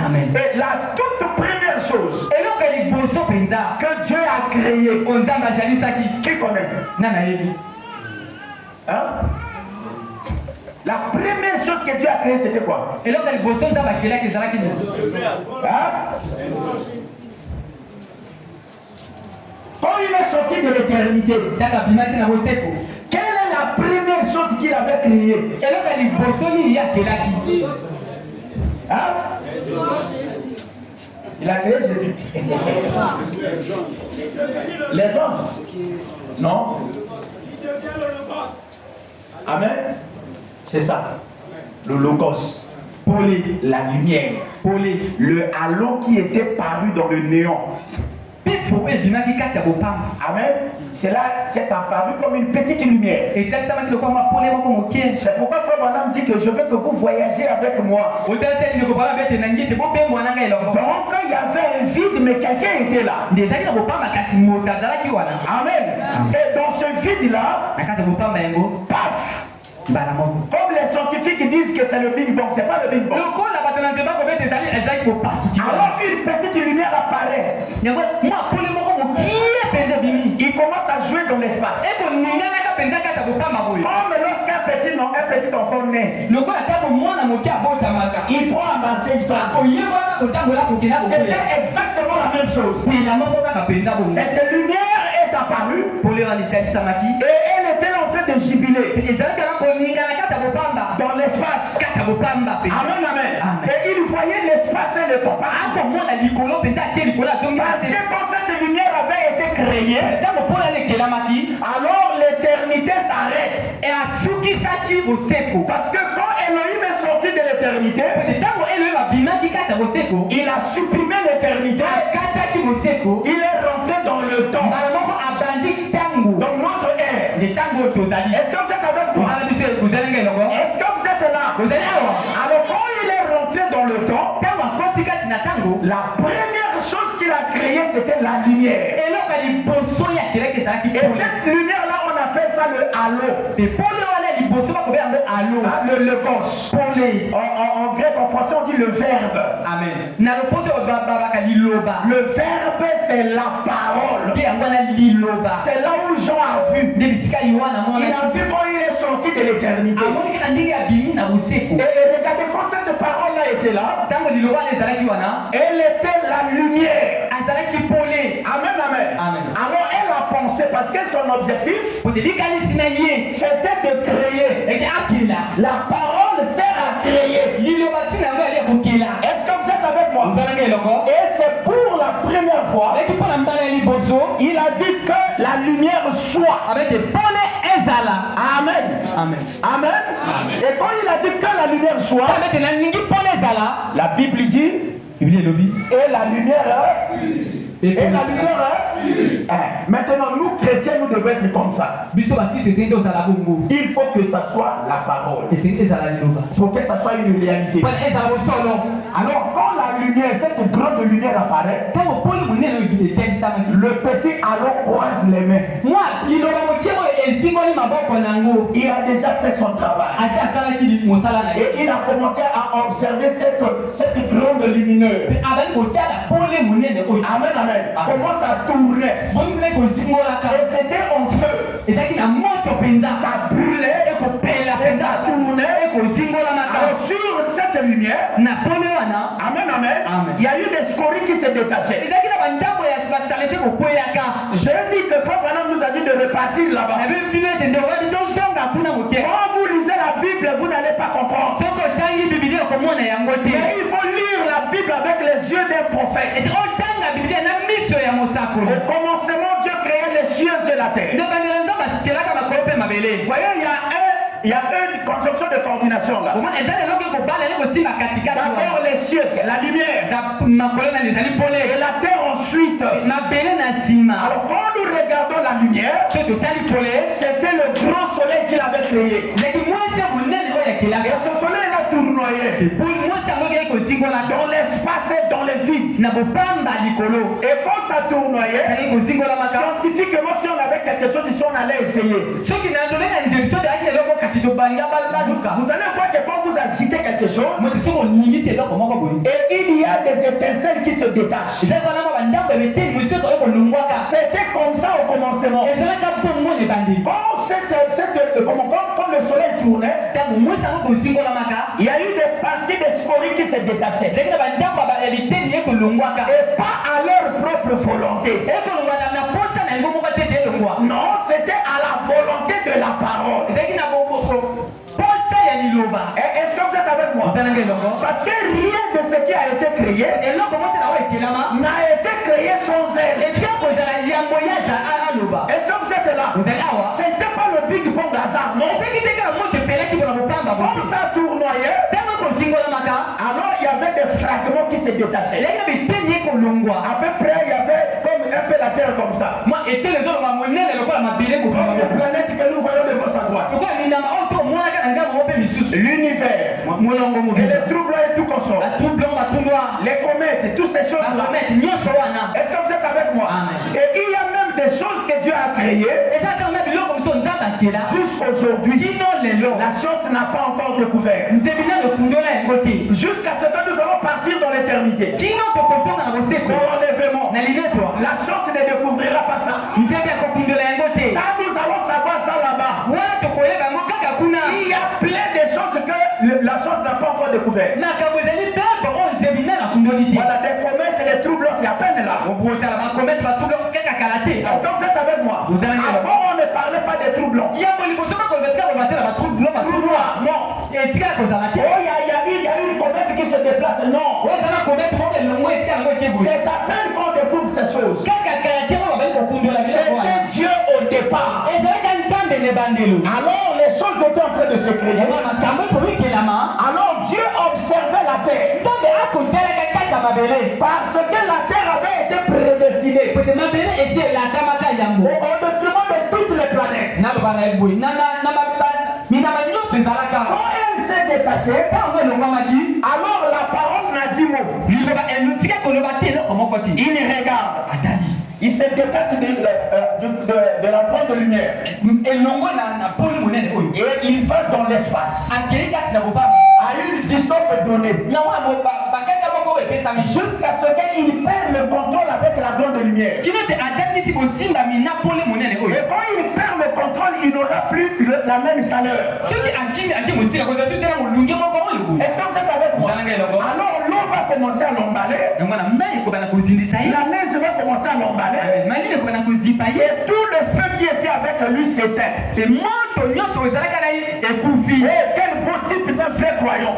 amen. Et la toute première chose que Dieu a créée, qui connaît? Hein? La première chose que Dieu a créée, c'était quoi? Hein? Quand il est sorti de l'éternité, quelle est la première chose qu'il avait créée? Hein? Il a créé Jésus. Les hommes? Non? Amen. C'est ça. Le logos. La lumière. Le halo qui était paru dans le néant. Amen. C'est là, c'est apparu comme une petite lumière. C'est pourquoi Frère Branham dit que je veux que vous voyagez avec moi. Donc il y avait un vide, mais quelqu'un était là. Amen. Et dans ce vide-là, paf! Comme les scientifiques disent que c'est le Big Bang, c'est pas le Big Bang. Alors une petite lumière apparaît. Il commence à jouer dans l'espace. Comme lorsqu'un petit enfant naît, il prend un bassin histoire. C'était exactement la même chose. Cette lumière est apparue et elle était en train de jubiler dans l'espace. Amen, amen. Et il voyait l'espace et le temps. Parce que quand cette lumière avait été créée, alors l'éternité s'arrête. Parce que quand Elohim est sorti de l'éternité, il a supprimé l'éternité. Il est rentré dans le temps. Donc notre ère. Est-ce que vous êtes avec moi? Est-ce que vous êtes là? Alors quand il est rentré dans le temps, la première chose qu'il a créée c'était la lumière. Et cette lumière là on appelle ça le halo. Le logos. En grec, en français on dit le verbe. Amen. Le verbe c'est la parole. C'est là où Jean a vu. Il a vu quand il est sorti de l'éternité. Et regardez quand cette parole là était là, elle était la lumière. Amen, amen. Alors elle a pensé, parce que son objectif c'était de créer. La parole sert à créer. Est-ce que vous êtes avec moi? Et c'est pour la première fois il a dit que la lumière soit. Amen. Amen. Et quand il a dit que la lumière soit, la Bible dit et la lumière maintenant nous chrétiens nous devons être comme ça. Il faut que ça soit la parole, pour que ça soit une réalité. Alors quand la lumière, cette grande lumière apparaît, Le petit alors croise les mains. Il a déjà fait son travail. Et il a commencé à observer cette grande lumineuse. Amen, amen. Commence à tourner. Et c'était en feu. Ça brûlait et ça tournait. Alors sur cette lumière, amen, amen, il y a eu des scories qui se détachaient. J'ai dit que Frère Branham nous a dit de repartir là-bas. Quand vous lisez la Bible, vous n'allez pas comprendre. Mais il faut lire la Bible avec les yeux d'un prophète. Au commencement, Dieu créa les cieux et la terre. Vous voyez, il y a une conjonction de coordination là. D'abord les cieux, c'est la lumière. Et la terre ensuite. Alors quand nous regardons la lumière, c'était le grand soleil qu'il avait créé. Et ce soleil l'a tournoyé dans l'espace et dans le vide. Et quand ça tournoyait, scientifiquement, si on avait quelque chose ici, on allait essayer. Vous allez voir que quand vous agitez quelque chose, et il y a des étincelles qui se détachent. C'était comme ça au commencement. Quand le soleil tournait, il y a eu des parties des scories qui se détachaient. Et pas à leur propre volonté. Non, c'était à la volonté de la parole. Est-ce que vous êtes avec moi? Parce que rien de ce qui a été créé n'a été créé sans elle. Est-ce que vous êtes là? Ce n'était pas le Big Bang hasard, non? Quand ça tournoyait, alors il y avait des fragments qui se détachaient. À peu près, il y avait comme un peu la terre comme ça. Comme les planètes que nous voyons de gauche à droite. L'univers, et les troubles et tout consort. Les comètes, toutes ces choses-là. Est-ce que vous êtes avec moi? Et il y a même des choses que Dieu a créées. Jusqu'aujourd'hui, la science n'a pas encore découvert. Jusqu'à ce que nous allons partir dans l'éternité. Pour l'enlèvement. La science ne découvrira pas ça. Ça, nous allons savoir ça là-bas. Il y a plein de choses que la science n'a pas encore découvert. Voilà, des comètes et les troubles, c'est à peine là. Est-ce que vous êtes avec moi? Avant, on ne parlait pas des troubles. Non. Oh, il y a une comète qui se déplace. Non. C'est à peine qu'on découvre ces choses. C'était Dieu au départ. Alors les choses étaient en train de se créer. Alors Dieu observait la terre. Parce que la terre avait été prédestinée au détriment de toutes les planètes. Quand elle s'est détachée, alors la parole n'a dit mot. Il regarde. Il se détache de la pointe de lumière. Et il va dans l'espace. À une distance donnée. Jusqu'à ce qu'il perde le contrôle avec la grande lumière. Et quand il perd le contrôle, il n'aura plus la même chaleur. Est-ce que vous êtes avec moi? Alors l'eau va commencer à l'emballer. La neige va commencer à l'emballer. Et tout le feu qui était avec lui s'éteint. Et quel beau type de vrai croyant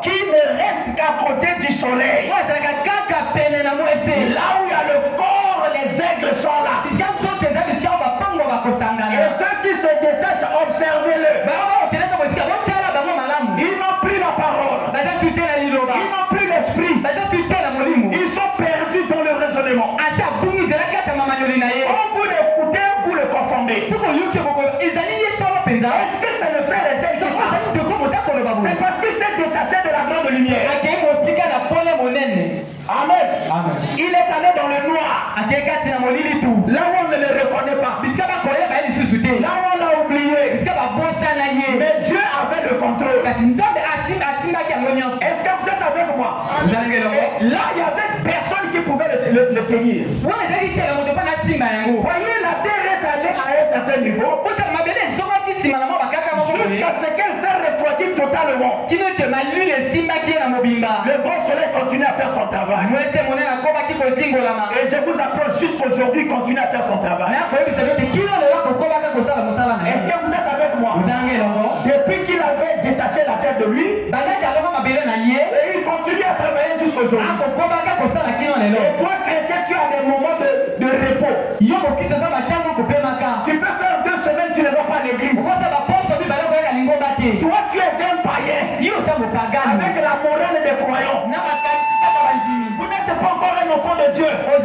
qui ne reste qu'à côté du soleil. Là où il y a le corps, les aigles sont là. Et ceux qui se détachent, observez-le. Ils n'ont plus la parole. Ils n'ont plus l'esprit. Ils sont perdus dans le raisonnement. Quand vous l'écoutez, vous le confondez. Est-ce que c'est le frère et tel qui parle? C'est parce qu'il s'est détaché de la grande lumière. Amen. Amen. Il est allé dans le noir. Là où on ne le reconnaît pas. Là où on l'a oublié. Mais Dieu avait le contrôle. Est-ce que vous êtes avec moi? Et là, il n'y avait personne qui pouvait le tenir. Voyez, la terre est allée à un certain niveau. Jusqu'à ce qu'elle s'est refroidie totalement. Le bon soleil continue à faire son travail. Et je vous approche jusqu'aujourd'hui, continue à faire son travail. Est-ce que vous êtes avec moi? Depuis qu'il avait détaché la terre de lui, et il continue à travailler jusqu'aujourd'hui. Et toi, chrétien, tu as des moments de repos. Tu peux faire 2 semaines, tu ne vas pas à l'église. Toi, tu es un païen avec la morale des croyants. Vous n'êtes pas encore un enfant de Dieu. Je ne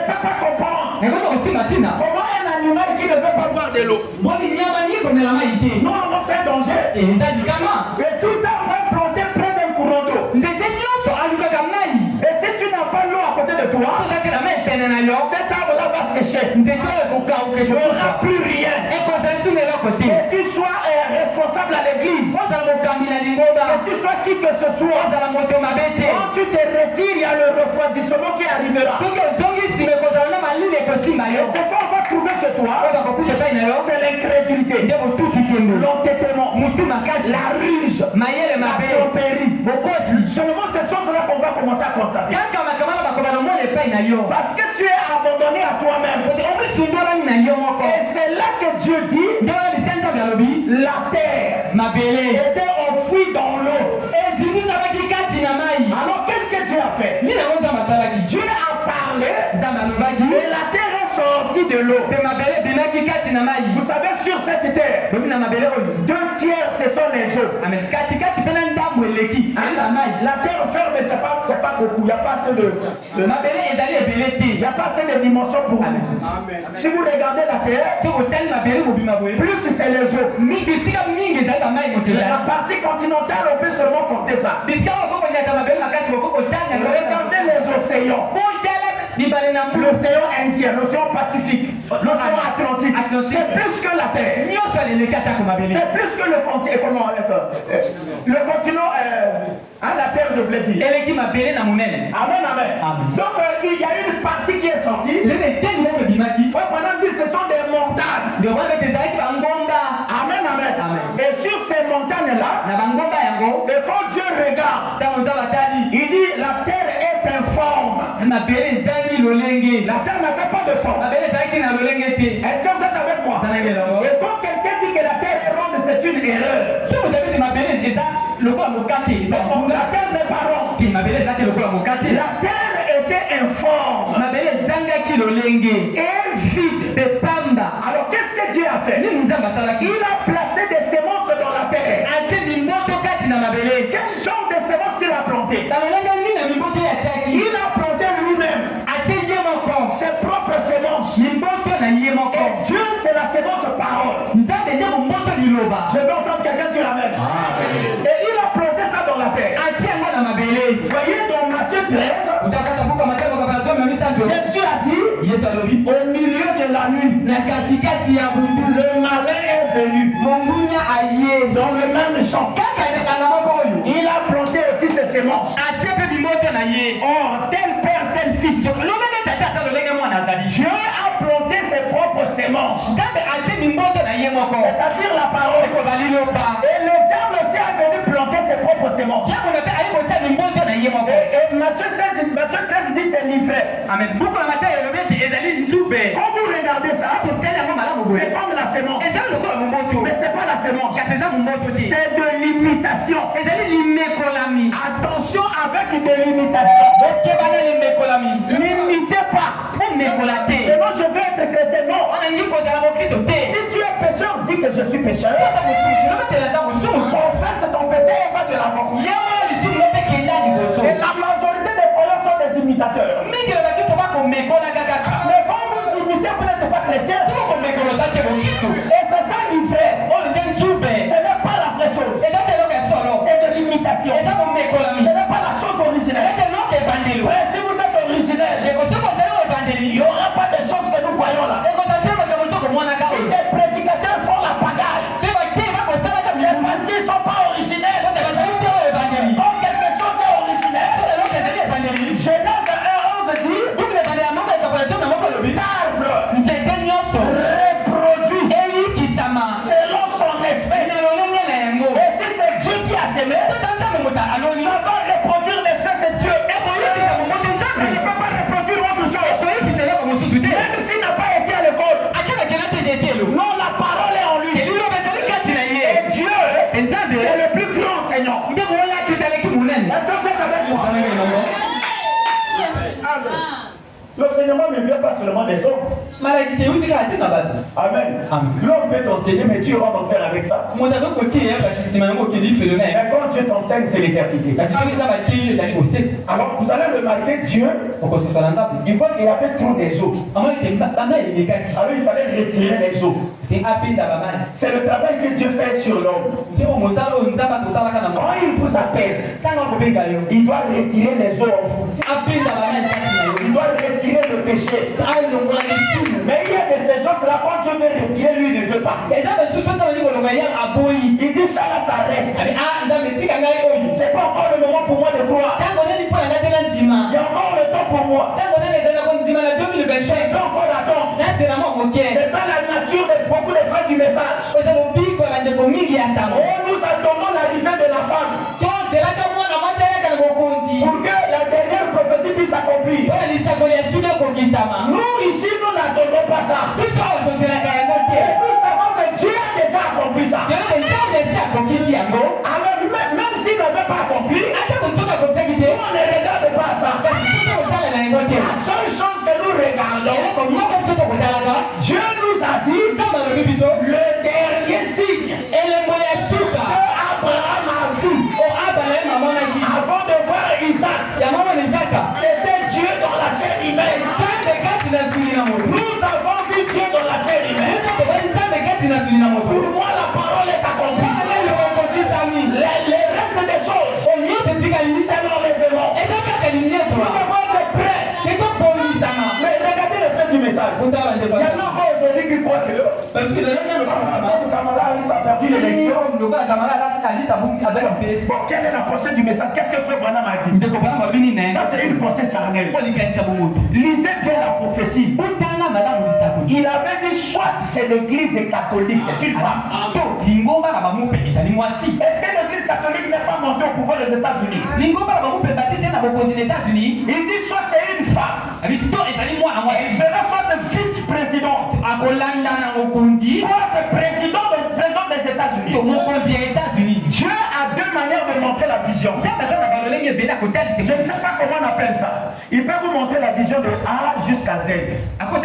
peux pas comprendre comment un animal qui ne veut pas boire de l'eau. Non, c'est un danger. Et tout un mois planté près d'un courant d'eau. Et si tu n'as pas l'eau à côté de toi, cet arbre-là va sécher. Il n'y aura plus rien. Et tu sois responsable à l'église. Que tu sois qui que ce soit. Quand tu te retires, il y a le refroidissement qui arrivera. Et ce qu'on va trouver chez toi, c'est l'incrédulité, l'entêtement, la ruse, la tromperie. Seulement ces choses-là qu'on va commencer à constater. Parce que tu es abandonné à toi-même. Et c'est là que Dieu dit, la terre était enfouie dans l'eau. Alors qu'est-ce que Dieu a fait? Dieu a parlé et la terre est sortie de l'eau. Vous savez, sur cette terre, 2 tiers ce sont les eaux. La terre ferme, c'est pas beaucoup. Il n'y a pas assez de il n'y a pas assez de dimensions pour vous. Si vous regardez la terre, plus c'est les eaux. La partie continentale, on peut seulement compter ça. Regardez les océans. L'océan Indien, l'océan Pacifique, l'océan Atlantique, c'est plus que la terre. C'est plus que le continent. Le continent, la terre, je voulais dire. Amen, amen. Donc il y a une partie qui est sortie. Pendant dit ce sont des montagnes. Amen, amen. Et sur ces montagnes-là, et quand Dieu regarde, il dit la terre est informe. La terre n'avait pas de forme. Est-ce que vous êtes avec moi? Et quand quelqu'un dit que la terre est ronde, c'est une erreur. La terre n'est pas ronde. La terre était informe et vide. Alors qu'est-ce que Dieu a fait? Il a placé des semences dans la terre. Quel genre de semences qu'il a planté? Il a planté lui-même ses propres semences. Et Dieu, c'est la semence parole. Je veux entendre quelqu'un dire amen. Et il a planté ça dans la terre. Voyez dans Matthieu 13, Jésus a dit, au milieu de la nuit, le malin est venu dans le même champ. Il a planté aussi ses semences. Or, tel père, tel fils. Dieu a planté ses propres semences. C'est-à-dire la parole. Et le diable aussi a venu planter ses propres semences. Et Matthieu 13 dit c'est livré. Quand vous regardez ça, c'est comme la semence. Mais c'est pas la semence. C'est de l'imitation. Attention avec de l'imitation. N'imitez pas. Mais moi je veux être chrétien. Non. Si tu es pécheur, dis que je suis pécheur. Confesse ton péché et va de l'avant. Et la majorité des croyants sont des imitateurs. Mais quand vous imitez, vous n'êtes pas chrétien. Et c'est ça livré. Ce n'est pas la vraie chose. moi. L'enseignement ne vient pas seulement des hommes. Amen. L'homme peut t'enseigner, mais tu auras d'en faire avec ça. Mais quand Dieu t'enseigne, c'est l'éternité. Alors vous allez remarquer, Dieu, il faut qu'il y avait trop des eaux. Alors il fallait retirer les eaux. C'est le travail que Dieu fait sur l'homme. Quand il vous appelle, il doit retirer les eaux en vous. Il doit retirer le péché. Mais il y a de ces gens-là, quand Dieu veut retirer, lui ne veut pas. Il dit ça là, ça reste. C'est pas encore le moment pour moi de croire. Il y a encore le temps pour moi. Je veux encore attendre. C'est ça la nature de beaucoup de frères du message. Oh, nous attendons l'arrivée de la femme pour que la dernière prophétie puisse s'accomplir. Nous ici, nous n'attendons pas ça. Et nous savons que Dieu a déjà accompli ça. Alors, même s'il n'avait pas accompli, nous on ne regarde pas ça. La seule chose que nous regardons, Dieu nous a dit le dernier signe que Abraham a vu avant de voir Isaac, c'était Dieu dans la chair humaine. Nous avons vu Dieu dans la chair humaine. Pour moi, la parole est accomplie. Les restes des choses, c'est l'enlèvement. Nous devons être prêts. Mais regardez le fait du message. Il y en a encore aujourd'hui qui croient que Kamala Harris a perdu l'élection. Bon, quelle est la pensée du message? Qu'est-ce que Frère Branham a dit? Ça, c'est une pensée charnelle. Lisez bien la prophétie. Il avait dit soit c'est l'église catholique, c'est une femme. Est-ce que l'église catholique n'est pas montée au pouvoir des États-Unis? Il dit soit c'est une femme. Elle sera soit vice-présidente, soit président des États-Unis. Dieu a deux manières de montrer la vision. Je ne sais pas comment on appelle ça. Il peut vous montrer la vision de A jusqu'à Z. Amen.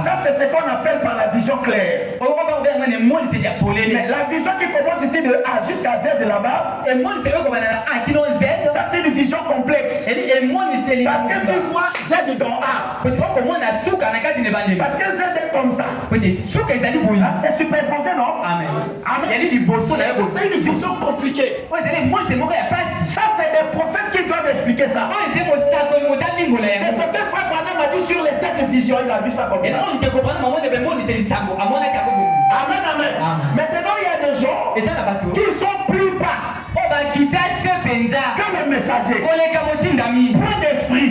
Ça, c'est ce qu'on appelle par la vision claire. Mais la vision qui commence ici de A jusqu'à Z de là-bas, ça, c'est une vision complexe. Parce que tu vois Z dans A. Parce que Z est comme ça. C'est superposé, non? Amen. Amen. C'est une vision compliquée. Ça, c'est des prophètes qui doivent expliquer ça. C'est ce que Frère Branham a dit sur les 7 visions. Il a vu ça comme ça. Amen, amen. Maintenant, il y a des gens qui sont plus bas que le messager. Point d'esprit.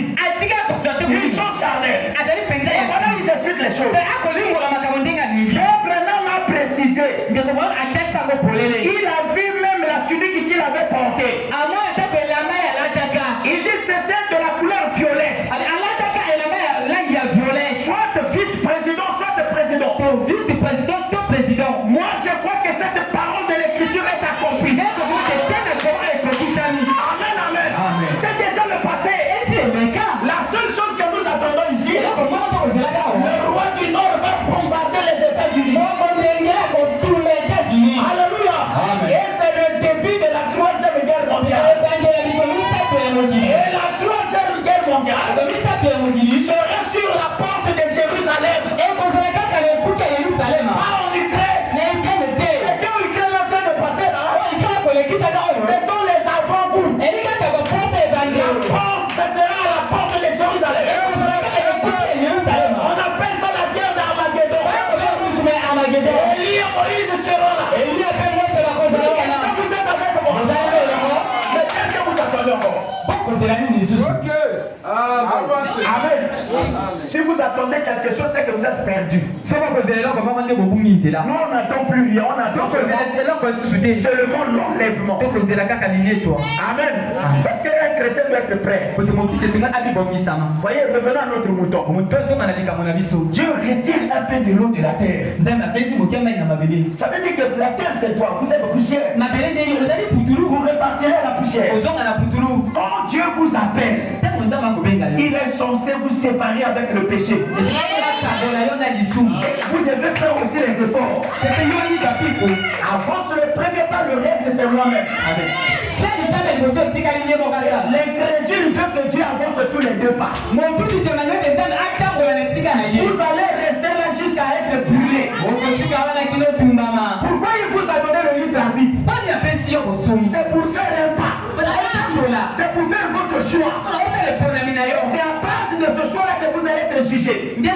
Ils sont charnels. Voilà, ils expliquent les choses. Frère Branham a précisé. Il a vu même la tunique qu'il avait portée. Il dit c'était de la couleur violette. Soit vice-président, soit président. Moi, je crois que cette parole de l'écriture est accomplie. Amen, amen. C'est déjà le passé. La seule chose que nous attendons ici, le roi du Nord va bombarder les États-Unis. Alléluia. Et c'est le début de la 3e guerre mondiale. Et la 3e guerre mondiale sera sur la porte de Jérusalem. Pas en Ukraine. C'est que l'Ukraine est en train de passer là. Ce sont les avant-goûts. La porte, ce sera à la porte de Jérusalem. On appelle ça la guerre d'Armageddon. Élie et Moïse seront là. Est-ce que vous êtes avec moi? Mais qu'est-ce que vous attendez encore? Ok. Amen. Si vous attendez quelque chose, c'est que vous êtes perdu. Nous on n'attend plus rien, on attend seulement l'enlèvement. Amen. Parce qu'un chrétien doit être prêt. Voyez, revenons à notre mouton. Dieu retire un peu de l'eau de la terre. Ça veut dire que la terre c'est toi, vous êtes poussière. Vous repartirez à la poussière. Quand Dieu vous appelle, il est censé vous séparer avec le péché. Et vous devez faire aussi les efforts. Avance le premier pas, le reste c'est moi-même. L'incrédule veut que Dieu avance tous les deux pas. Vous allez rester là jusqu'à être brûlé. Pourquoi il vous a donné le libre arbitre? C'est pour faire un pas. C'est pour faire votre choix. C'est à base de ce choix-là que vous allez être jugé. Puis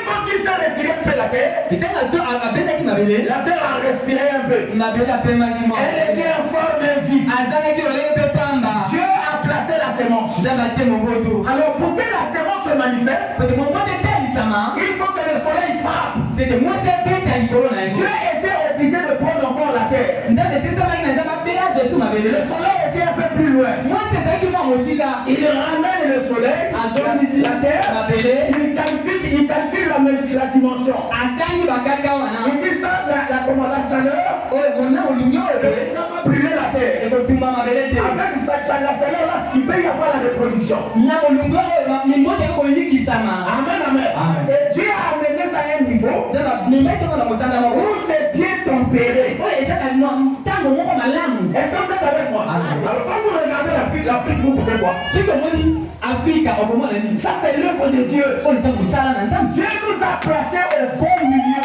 quand il s'est retiré de la terre, la terre a respiré un peu. Elle était en forme invisible. Dieu a placé la sémence. Alors pour que la sémence se manifeste, il faut que le soleil frappe. Dieu était obligé de prendre encore la terre. Le soleil était un peu plus loin. Il ramène le soleil, la terre, il calcule la dimension. Il dit ça, la chaleur, brûler la terre. Avec la chaleur là, il peut y avoir la reproduction. Amen, amen. Et Dieu a amené ça à un niveau où c'est bien tempéré. Est-ce que vous êtes avec moi? Alors quand vous regardez l'Afrique, vous pouvez voir. Ça c'est l'œuvre de Dieu. Dieu nous a placés au bon milieu.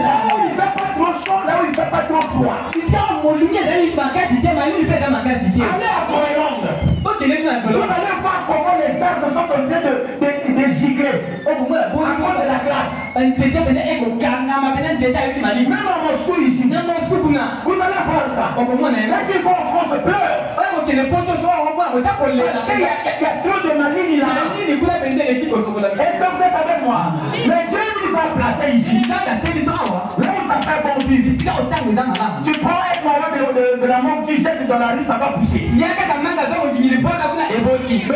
Là où il ne fait pas trop chaud, là où il ne fait pas trop froid. Allez à Groenland. Vous allez voir comment les arbres sont en train de gicler à cause de la glace. Même à Moscou ici, vous allez voir ça. Ceux qui vont en France pleurent. Parce qu'il y a trop de malines là. Est-ce que vous êtes avec moi? Mais Dieu nous a placés ici. Là où ça fait bon vivre. Tu prends un maillot de la mangue, tu jettes dans la rue, ça va pousser. Mais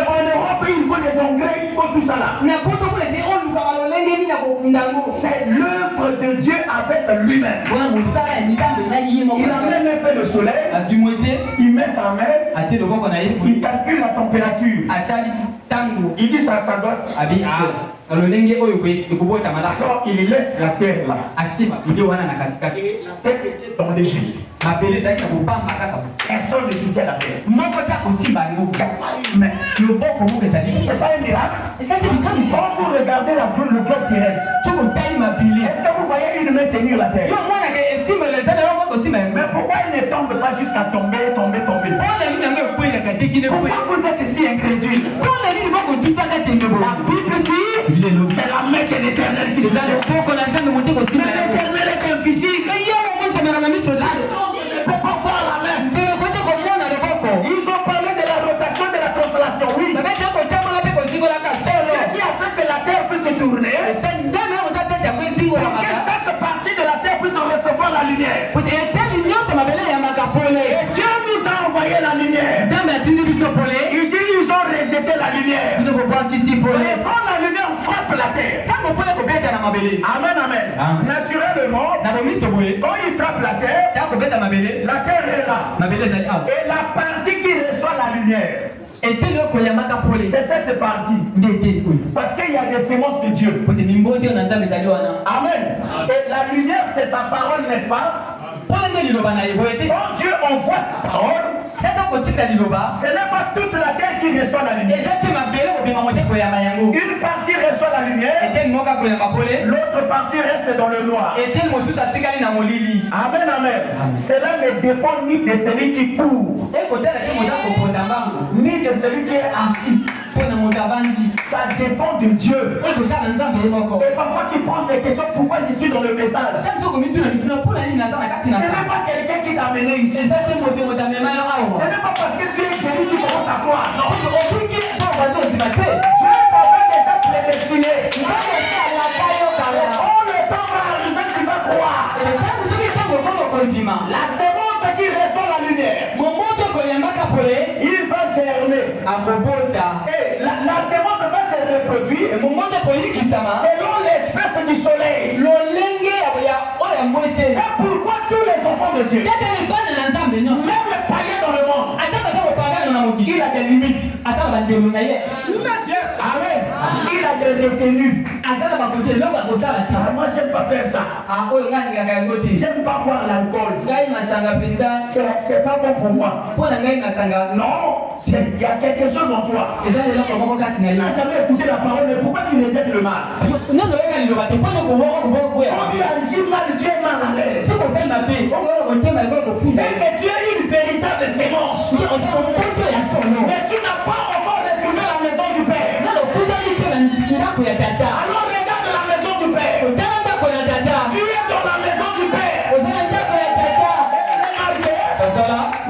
en Europe, il faut des engrais, il faut tout ça là. C'est l'œuvre de Dieu avec lui-même. Il amène un peu de soleil, il met sa main, il calcule la température. Il dit ça doit. Alors il laisse la terre là. Dans les vies. Personne ne soutient la terre. Mais c'est pas un miracle. Quand vous regardez le globe terrestre, est-ce que vous voyez une main tenir la terre? Mais pourquoi il ne tombe pas jusqu'à tomber? Pourquoi vous êtes si incrédule? La Bible dit c'est la main de l'Éternel qui se lève. Mais l'Éternel est invisible. On ne peut pas voir la main. Ils ont parlé de la rotation de la constellation, oui. Ce qui a fait que la terre puisse se tourner, pour que chaque partie de la terre puisse recevoir la lumière. Et Dieu nous a envoyé la lumière. Il dit ils ont rejeté la lumière. Et quand la lumière frappe la terre, amen, amen. Naturellement, quand il frappe la terre est là. Et la partie qui reçoit la lumière, c'est cette partie. Parce qu'il y a des sémences de Dieu. Amen. Et la lumière, c'est sa parole, n'est-ce pas? Quand Dieu envoie sa parole, ce n'est pas toute la terre qui reçoit la lumière. Une partie reçoit la lumière, l'autre partie reste dans le noir. Amen, amen. Cela ne dépend ni de celui qui court, ni de celui qui est assis. Ça dépend de Dieu. Et parfois tu poses des questions, pourquoi je suis dans le message? Ce n'est pas quelqu'un qui t'a amené ici. Ce n'est pas parce que tu es guéri que tu commences à croire. Non. Dieu t'avait déjà prédestiné. Oh, le temps va arriver, tu vas croire. La semence qui reçoit la lumière, il va germer. Et la semence va se reproduire selon l'espèce du soleil. C'est pourquoi tous les enfants de Dieu, même les païens dans le monde, il a des limites. Amen. Il a des retenues. Moi, j'aime pas faire ça. J'aime pas boire l'alcool. C'est pas bon pour moi. Non, il y a quelque chose en toi. Tu n'as jamais écouté la parole, mais pourquoi tu rejettes le mal? Quand tu agis mal, tu es mal à l'aise. C'est que tu es une véritable sémence. Mais tu n'as pas encore retrouvé la maison du Père. Alors regarde la maison du Père. Tu es dans la maison du Père.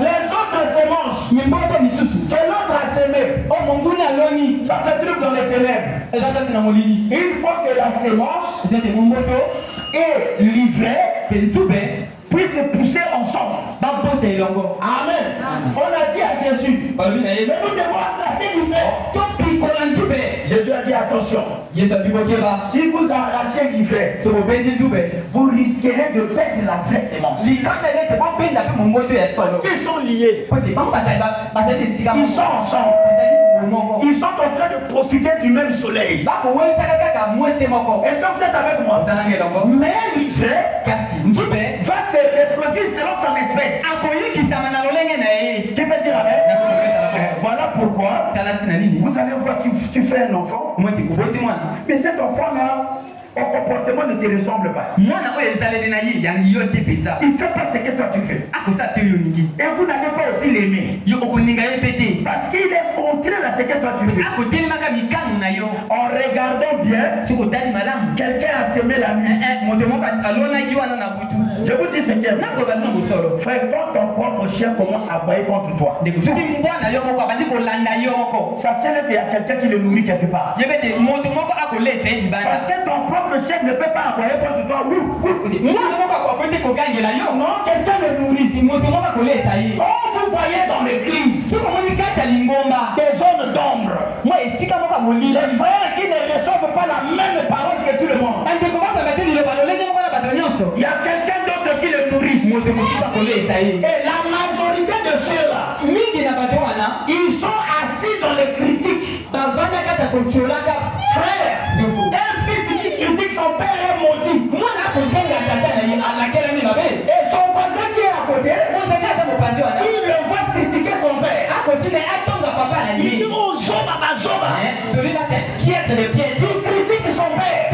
Les autres sémences, c'est l'autre à semer. Ça se trouve dans les ténèbres. Une fois que la sémence est livrée, puisse pousser ensemble. Amen. On a dit à Jésus, mais nous devons arracher l'ivraie. Jésus a dit attention. Si vous arrachez l'ivraie, vous risquerez de perdre la vraie sémence. Parce qu'ils sont liés. Ils sont ensemble. Ils sont en train de profiter du même soleil. Est-ce que vous êtes avec moi? Mais l'ivraie va se reproduire selon son espèce. Tu peux dire amen? Voilà pourquoi vous allez voir, tu fais un enfant, mais cet enfant-là, ton comportement ne te ressemble pas. Il ne fait pas ce que toi tu fais. Et vous n'allez pas aussi l'aimer. Parce qu'il est contraire à ce que toi tu fais. En regardant bien, quelqu'un a semé la nuit. Je vous dis ce qu'il y a. Frère, quand ton propre chien commence à aboyer contre toi, sachez qu'il y a quelqu'un qui le nourrit quelque part. Parce que ton propre chien ne peut pas aboyer contre toi. Non, quelqu'un le nourrit. Quand vous voyez dans l'église des zones d'ombre, les frères qui ne reçoivent pas la même parole que tout le monde, il y a quelqu'un d'autre qui le nourrit. Et la majorité de ceux-là, ils sont assis dans les critiques. Frère, un fils qui critique son père est maudit. Et son voisin qui est à côté, il le voit critiquer son père. Il dit oh zoba ba zoba. Celui-là c'est piètre de piètre. Il critique son père.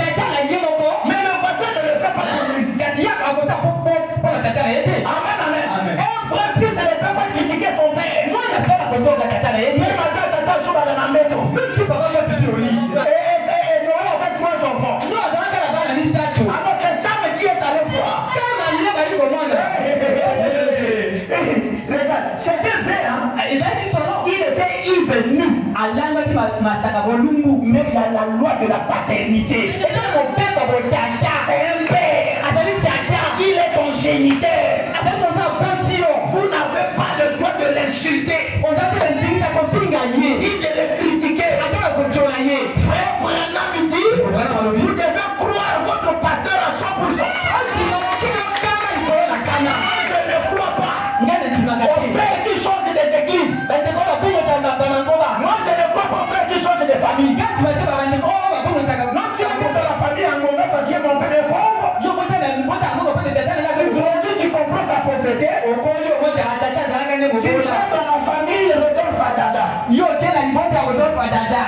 Mais le voisin ne le fait pas pour lui. Amen, amen. Un vrai fils ne peut pas critiquer son père. Même à tata zoba dans la métro. Et Noé avait 3 enfants. Alors c'est Cham qui est allé voir. C'était vrai, hein? Il était ivre nu. Mais il y a la loi de la paternité. C'est un père. Il est ton géniteur. Vous n'avez pas le droit de l'insulter. Ni de le critiquer. Frère, pour un amitié, vous devez croire votre pasteur à 100%. Je ne crois pas. Aux frères qui changent des églises. Moi, je ne crois pas aux frères qui changent des familles. Non, tu es dans la famille angolaise parce que mon père est pauvre. Aujourd'hui, tu comprends sa pauvreté. Tu vas dans la famille Rodolphe Adada.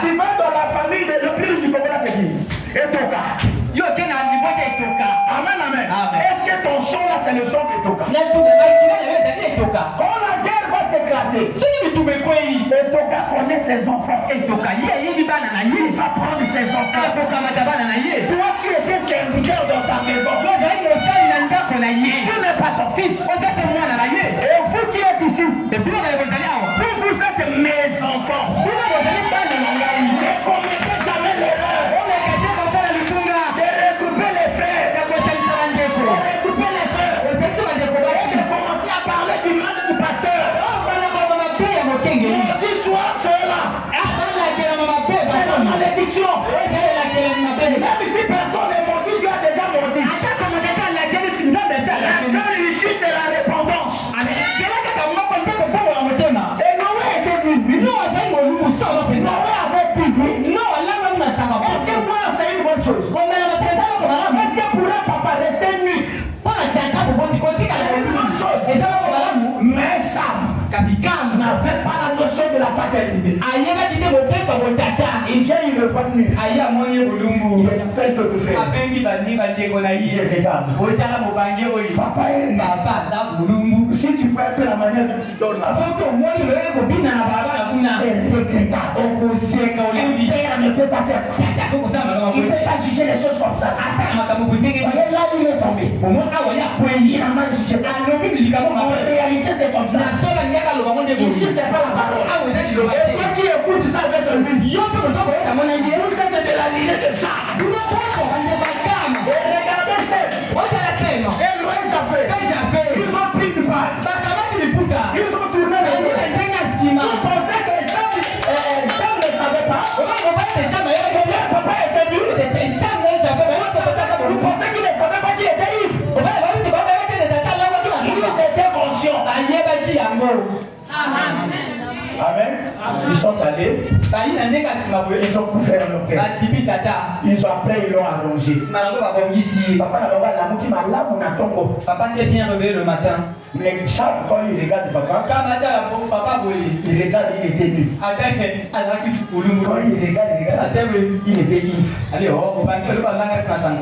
Tu vas dans la famille de le plus du Congo, c'est qui? Etoka. Amen, amen. Est-ce que ton son là, c'est le son d'Etoka? Quand la guerre va s'éclater, Etoka connaît ses enfants. Il va prendre ses enfants. Toi, tu étais serviteur dans sa maison. Tu n'es pas son fils. Et vous qui êtes ici, vous êtes mes enfants. Ne commettez jamais l'erreur de regrouper les frères, de regrouper les sœurs, et de commencer à parler du mal du pasteur. Maudit soit cela. C'est la malédiction. Même si personne n'est maudit, Dieu a déjà maudit. La seule issue, c'est la répandance. Et Noé était venu. Noé avait bu. Est-ce que moi, c'est une bonne chose? Est-ce que pour un papa rester nu, c'est une bonne chose? Mais Sam n'avait pas la notion de la paternité. Il vient, il me voit nu. Il appelle d'autres frères. Papa est nu. Si tu vois un peu la manière dont il donne là, c'est regrettable. Un père ne peut pas faire ça. Il ne peut pas juger les choses comme ça. Voyez là où il est tombé. Il a mal jugé ça. En réalité, c'est comme ça. Ici, c'est pas la parole. Et toi qui écoutes ça avec lui, vous êtes de la lignée de ça. Et regardez ça. Et Loïs a fait. Ils ont pris du mal. Ils ont tourné le dos. Vous pensez que Sam ne savait pas? Papa était nul. Vous pensez qu'il ne savait pas qu'il était ivre? Ils étaient conscients. Amen. Ils sont allés. Ils ont couvert leur père. Ils sont après, ils l'ont allongé. Papa s'est bien réveillé le matin. Mais Charles, quand il regarde papa, il regarde, il était nu. Quand il regarde, il était ivre.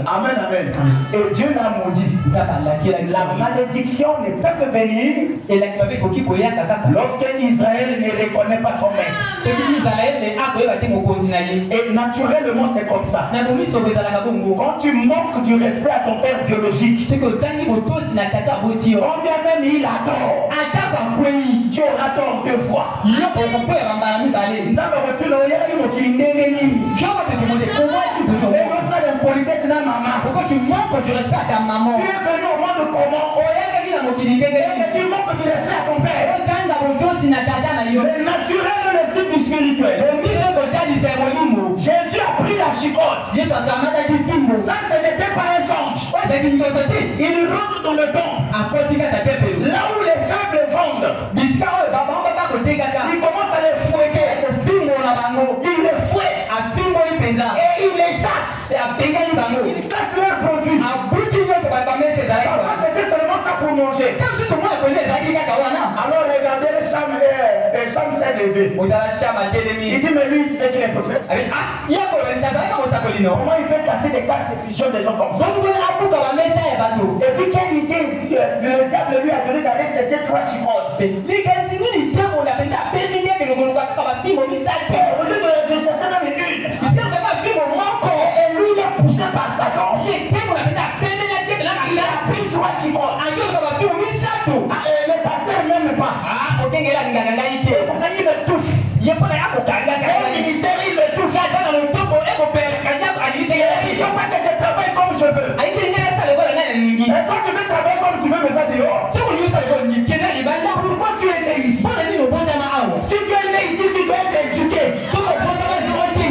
Amen, amen. Et Dieu l'a maudit. La malédiction ne peut que venir lorsque Israël ne reconnaît pas son maître. Et naturellement, c'est comme ça. Quand tu manques du respect à ton père biologique, combien même il adore, tu auras tort 2 fois. Pourquoi tu manques du respect à ta maman? Tu es venu au monde comment? Et que tu manques du respect à ton père. Le naturel est le type du spirituel. Jésus a pris la chicotte. Ça, ce n'était pas un songe. Il rentre dans le temple. Là où les faibles vendent. Il commence à les fouetter. Il les fouette. Et il les chasse. Il casse leurs produits. Parfois, c'était seulement ça pour manger. Alors regardez, Sam s'est levé. Il dit, mais lui, il disait qu'il est prophète. Comment il peut casser des cartes de fusion des gens comme ça? Et puis quelle idée le diable lui a donné d'aller chercher 3 chicottes. Au lieu de chercher dans les une. Et lui, il est poussé par Satan. Il a pris 3 chicottes. Le pasteur n'aime pas. Pour ça, il me touche. Son ministère, il me touche. Il ne faut pas que je travaille comme je veux. Et quand tu veux travailler comme tu veux, me va dehors. Pourquoi tu es né ici? Si tu es né ici, tu dois être éduqué.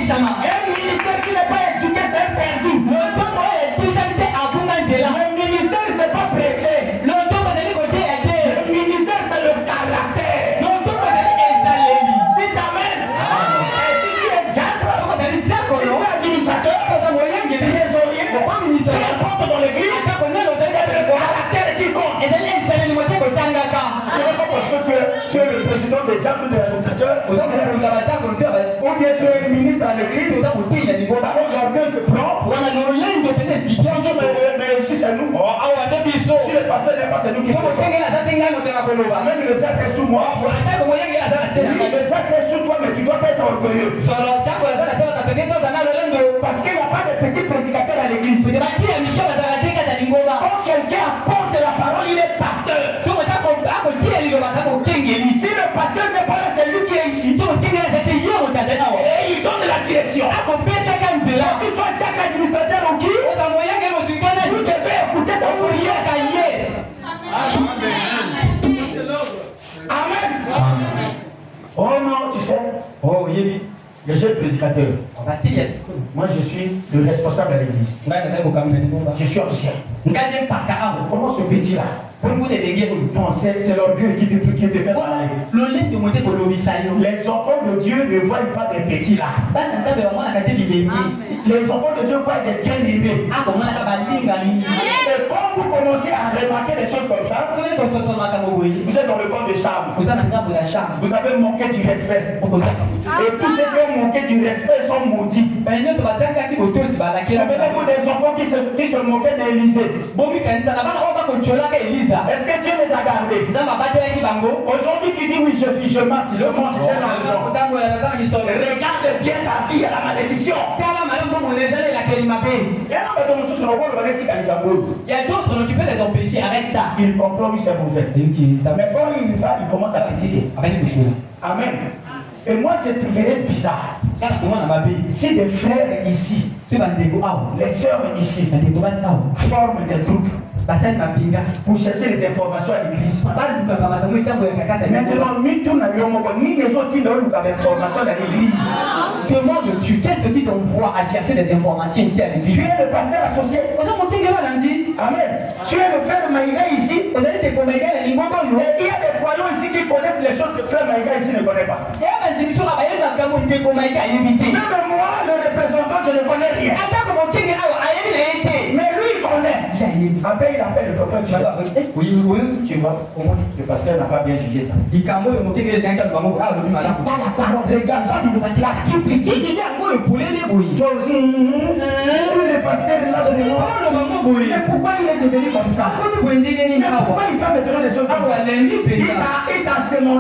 Un ministère qui n'est pas éduqué, c'est un perdu. Le ministère, c'est pas prêcher. Le ministère, c'est le caractère. Si t'amènes, et si tu es diable, si tu es administrateur, trésorier, peu importe dans l'église, c'est le caractère qui compte. Ce n'est pas parce que tu es le président des diables de l'administrateur, ou bien tu es ministre à l'église, on a l'orgueil de prendre. Mais ici c'est nous. Si le pasteur n'est pas, c'est nous qui sommes. Même le diable est sous moi. le diable est sur toi, mais tu ne dois pas être orgueilleux. Parce qu'il n'y a pas de petits prédicateurs à l'église. Quand quelqu'un apporte la parole, il est pasteur. Si le pasteur n'est pas là, c'est lui qui est ici. Et il donne la direction. Que tu sois diacre, administrateur ou qui, vous devez écouter sa prière. Amen. Oh non, tu sais. Oh, oui. Le jeune prédicateur. Moi, je suis le responsable de l'église. Je suis ancien. Comment ce petit-là? Non, c'est l'orgueil qui te fait parler. Les enfants de Dieu ne voient pas des petits là. Les enfants de Dieu voient des bien-aimés. Et quand vous commencez à remarquer des choses comme ça, vous êtes dans le camp de charme. Vous avez manqué du respect. Et tous ceux qui ont manqué du respect sont maudits. Souvenez-vous des enfants qui se moquaient d'Élisée. Est-ce que Dieu les a gardés? Aujourd'hui tu dis oui, je marche, je mange, j'ai l'argent. Regarde bien ta vie à la malédiction. Il y a d'autres dont tu peux les empêcher, arrête ça. Il comprend, oui, c'est mauvais. Mais quand il va, il commence à critiquer. Amen. Et moi, je trouverais bizarre. Si des frères ici, les sœurs ici, forment des groupes pour chercher les informations à l'église. Maintenant, ni les autres n'ont d'informations à l'église. Demande-tu, qu'est-ce qui t'envoie à chercher des informations ici à l'église? Tu es le pasteur associé. Amen. Tu es le frère Maïga ici. Et il y a des croyants ici qui connaissent les choses que frère Maïga ici ne connaît pas. Même moi, le représentant, je ne connais rien. Mais lui, il connaît. Après, il appelle le frère. Oui, tu vois, comment le pasteur n'a pas bien jugé ça. C'est pas la parole. Regarde, la qui critique, il y a le poulet, les bouillis. Le pasteur est là. Mais pourquoi il est devenu comme ça? Pourquoi il fait maintenant des choses comme ça?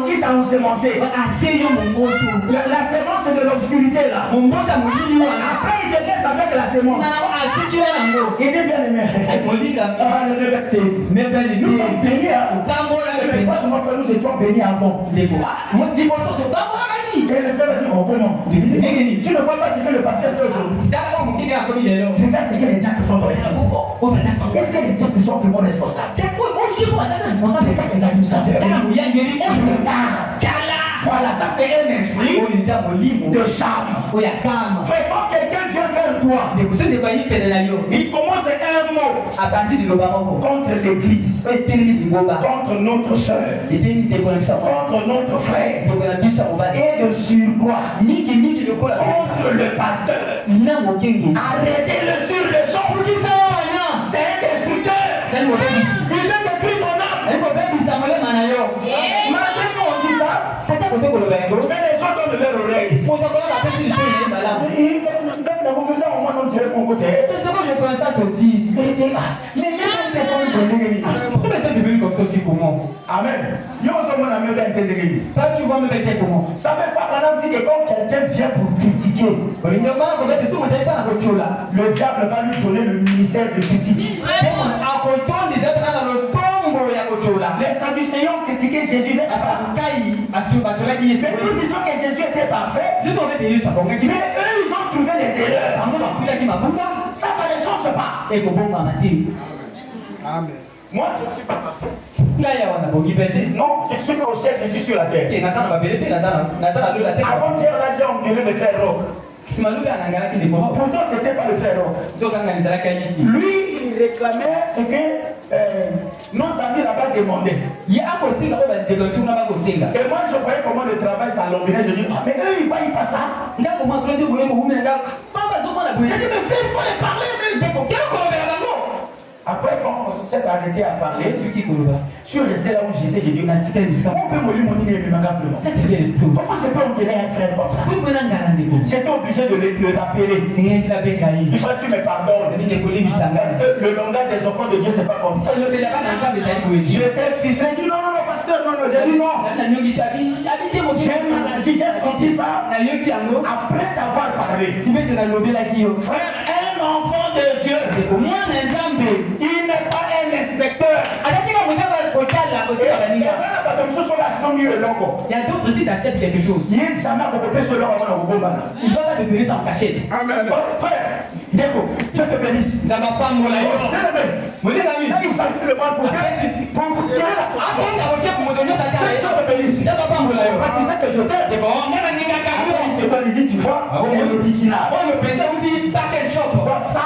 Il t'a ensemencé. La sémence de l'obscurité là. Après il te laisse avec la sémence. Il est bien aimé. Nous sommes bénis avant. Nous étions bénis avant. Et le frère va dire, oh comment? Tu ne vois pas ce que le pasteur fait aujourd'hui. Regarde ce que les diacres font dans les classes. Est-ce que les diacres sont vraiment responsables? Regarde les administrateurs. Voilà, ça c'est un esprit de charme. Fait quand quelqu'un vient vers toi, il commence un mot contre l'église, contre notre soeur, contre notre frère, et de surcroît contre le pasteur. Arrêtez-le sur le champ. C'est un destructeur. Il veut détruire ton âme. Mais les gens donnent leur oreille. Amen. Toi, tu vois me mettre comment? Ça veut pas maintenant dire que quand quelqu'un vient pour critiquer, le diable va lui donner le ministère de critique. Les Sadducéens ont critiqué Jésus. Mais nous disons que Jésus était parfait. Mais eux, ils ont trouvé les erreurs. Ça ne change pas. Amen. Moi, je ne suis pas parfait. Non, je suis au ciel, je suis sur la terre. Avant-hier, là, j'ai engueulé mes frères Rock. Pourtant, c'était pas le frère Rock. Lui, il réclamait ce que nos amis là-bas demandaient. Et moi, je voyais comment le travail s'allongeait. Je dis, mais eux, ils ne voient pas ça. J'ai dit, mais frère, il faut les parler. Après, quand on s'est arrêté à parler, je suis resté là où j'étais, j'ai dit, on peut me lui montrer le langage. Comment je peux engueuler un frère comme ça? J'étais obligé de le rappeler. Il faut que tu me pardonnes. Parce que le langage des enfants de Dieu, c'est pas comme ça. J'étais fils, je dis, non, pasteur. pasteur, non, j'ai dit non. J'ai mal, j'ai senti ça. Après t'avoir parlé. Frère, un enfant de Dieu, il n'est pas un inspecteur. Il y a d'autres aussi t'achètent quelque chose. Il ne doit pas te donner ça en cachette. Amen. Frère, Déco, Dieu te bénisse. Ça va pas me l'aider. Il s'habite le mal pour tirer la Dieu te bénisse. Ça va pas me l'aider. Tu sais que je t'aime. Et toi, il dit, tu vois, c'est l'original. Ça,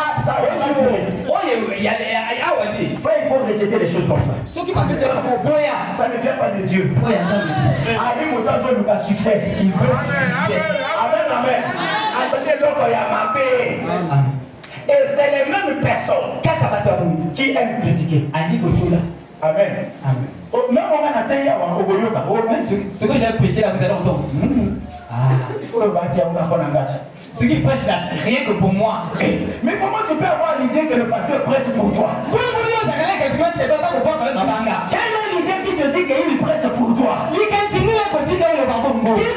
frère, il faut rejeter les choses comme ça. Ça ne vient pas de Dieu. Avec mon temps, je veux succès. Il veut succès. Amen. Et c'est les mêmes personnes qui aiment critiquer. Amen. Même on a atteint ce que j'ai prêché là, vous allez entendre. Ce qui prêche là, rien que pour moi. Mais comment tu peux avoir l'idée que le pasteur prêche pour toi? Quelle est l'idée qui te dit qu'il prêche pour toi? Qui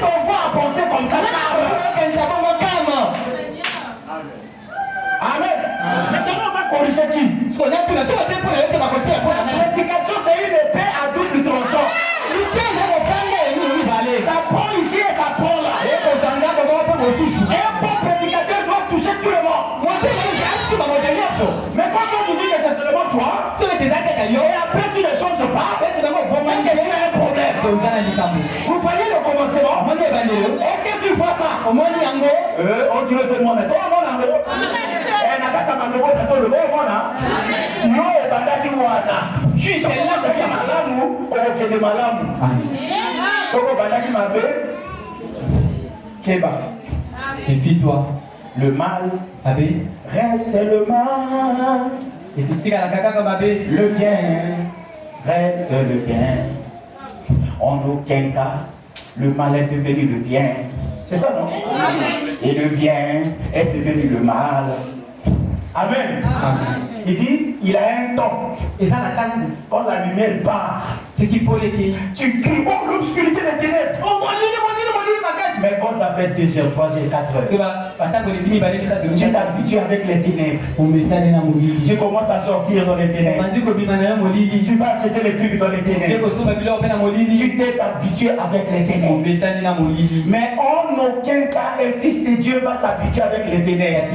t'envoie à penser comme ça? Amen. Maintenant on va corriger qui? La prédication c'est une épée à double tranchant. Ça prend ici et ça prend là. Un bon prédicateur doit toucher tout le monde. Mais quand tu dis que c'est seulement toi, et après tu ne changes pas, c'est que tu as un problème. Vous voyez le commencement? Est-ce que tu vois ça? On dirait que le monde est et puis toi, le mal reste le mal. Et Le bien reste le bien. En aucun cas, le mal est devenu le bien. C'est ça, non? Et le bien est devenu le mal. Amen. Il dit, il a un temps. Et ça, la calme. Quand la lumière part, ce qu'il faut l'été. Tu cries, oh l'obscurité des ténèbres. Oh mon Dieu, ma caisse. Mais quand ça fait 2h, 3h, 4h, tu t'habitues avec les ténèbres. Tu commences à sortir dans les ténèbres. Tu vas acheter les trucs dans les ténèbres. Tu t'es habitué avec les ténèbres. Mais en aucun cas, un fils de Dieu va s'habituer avec les ténèbres.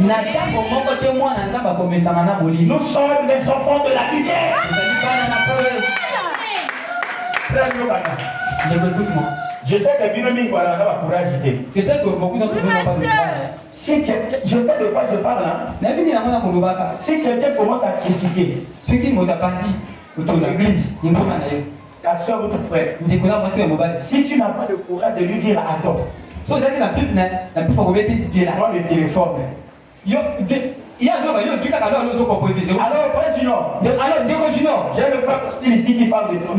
Nous sommes les enfants de la lumière. Je sais que Binoming va courage. Je sais que beaucoup d'entre vous n'ont pas de courage. Je sais de quoi je parle là. Si quelqu'un commence à critiquer ce qui ne m'a pas dit, ton église, ta soeur ou ton frère, si tu n'as pas le courage de lui dire attends, prends le téléphone. Alors, frère Junior, j'ai le frère Costil ici qui parle de toi.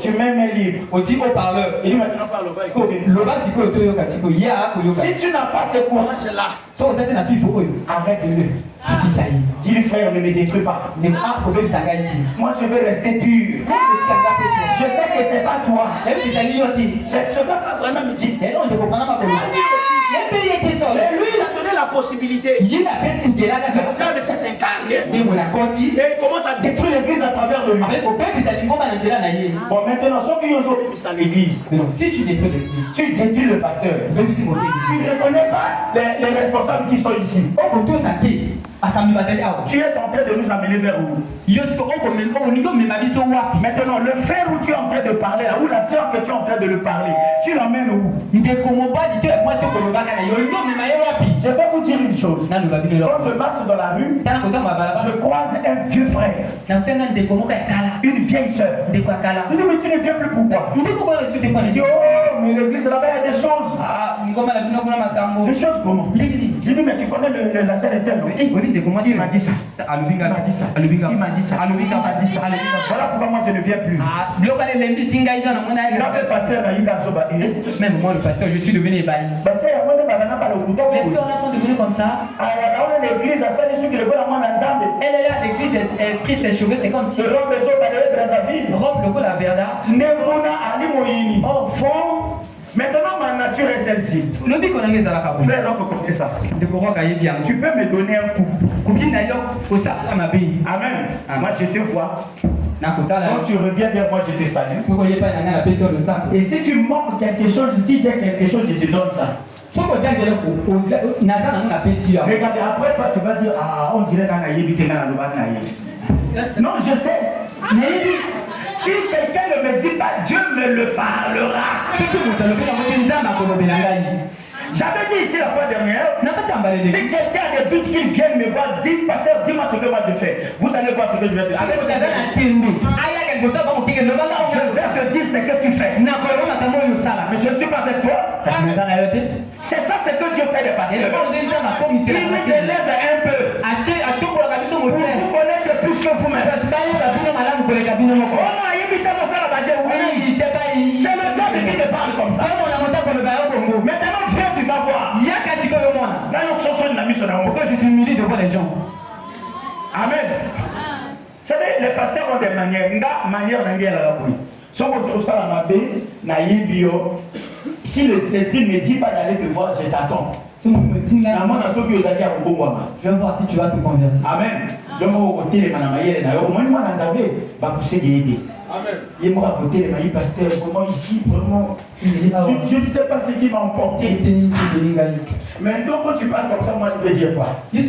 Tu mets mes livres. Il dit maintenant parle au frère. Si tu n'as pas ce courage-là, arrête-le. Dis frère, ne me détruis pas. Moi je veux rester pur. Je sais que c'est pas toi. C'est ce que frère vraiment me dit. Mais lui, il a donné la possibilité. Il a de s'être incarné. Et il commence à détruire l'église à travers de lui. Bon, maintenant, ceux qui ont mis à l'église, si tu détruis l'église, tu détruis le pasteur. Tu ne connais pas les responsables qui sont ici. Tu es en train de nous amener vers où? Maintenant, le frère où tu es en train de parler, là, ou la soeur que tu es en train de le parler, tu l'emmènes où? Je vais vous dire une chose. Quand je marche dans la rue, je croise un vieux frère, une vieille soeur. Je dis, mais tu ne viens plus pourquoi? Il dit, oh mais l'église là-bas, il y a des choses. Des choses comment? J'ai dit, mais tu connais la sœur Ethel, non? Il m'a dit ça. Il m'a dit ça. Il m'a dit ça. Voilà pourquoi moi je ne viens plus. Même moi, le pasteur, je suis devenu ébahi. Les sœurs sont devenues comme ça. Elle est là, l'église, elle pris ses cheveux, c'est comme si. Robe le col à Verda. Oh, fond. Maintenant, ma nature est celle-ci. Le but qu'on a mis à la cabane. Frère, donc, écoutez ça. Tu peux me donner un coup. Amen. Moi, je te vois. Quand tu reviens vers moi, je te salue. Et si tu manques quelque chose, si j'ai quelque chose, je te donne ça. Regardez, après toi, tu vas dire, ah, on dirait qu'on a yébité dans la. Non, je sais. Si quelqu'un ne me dit pas, Dieu me le parlera. J'avais dit ici la fois dernière, si quelqu'un a des doutes qu'il vienne me voir, dit, pasteur, dis-moi ce que moi je fais. Vous allez voir ce que je vais te dire. Je vais te dire ce que tu fais. Mais je ne suis pas avec toi. C'est ça ce que Dieu fait des pasteurs. Il nous élève un peu. Pour vous connaître plus que vous-même. Oui, c'est le diable qui te parle comme ça. Maintenant, viens, tu vas voir. Pourquoi je t'humilie devant les gens? Amen. Vous savez, les pasteurs ont des manières. Si l'esprit ne me dit pas d'aller te voir, je t'attends. Je vais voir si tu vas te convertir. Amen. Il m'a raconté les mailles pasteur, vraiment ici, vraiment. Je ne sais pas ce qui m'a emporté. Maintenant, quand tu parles comme ça, moi je peux dire quoi? Si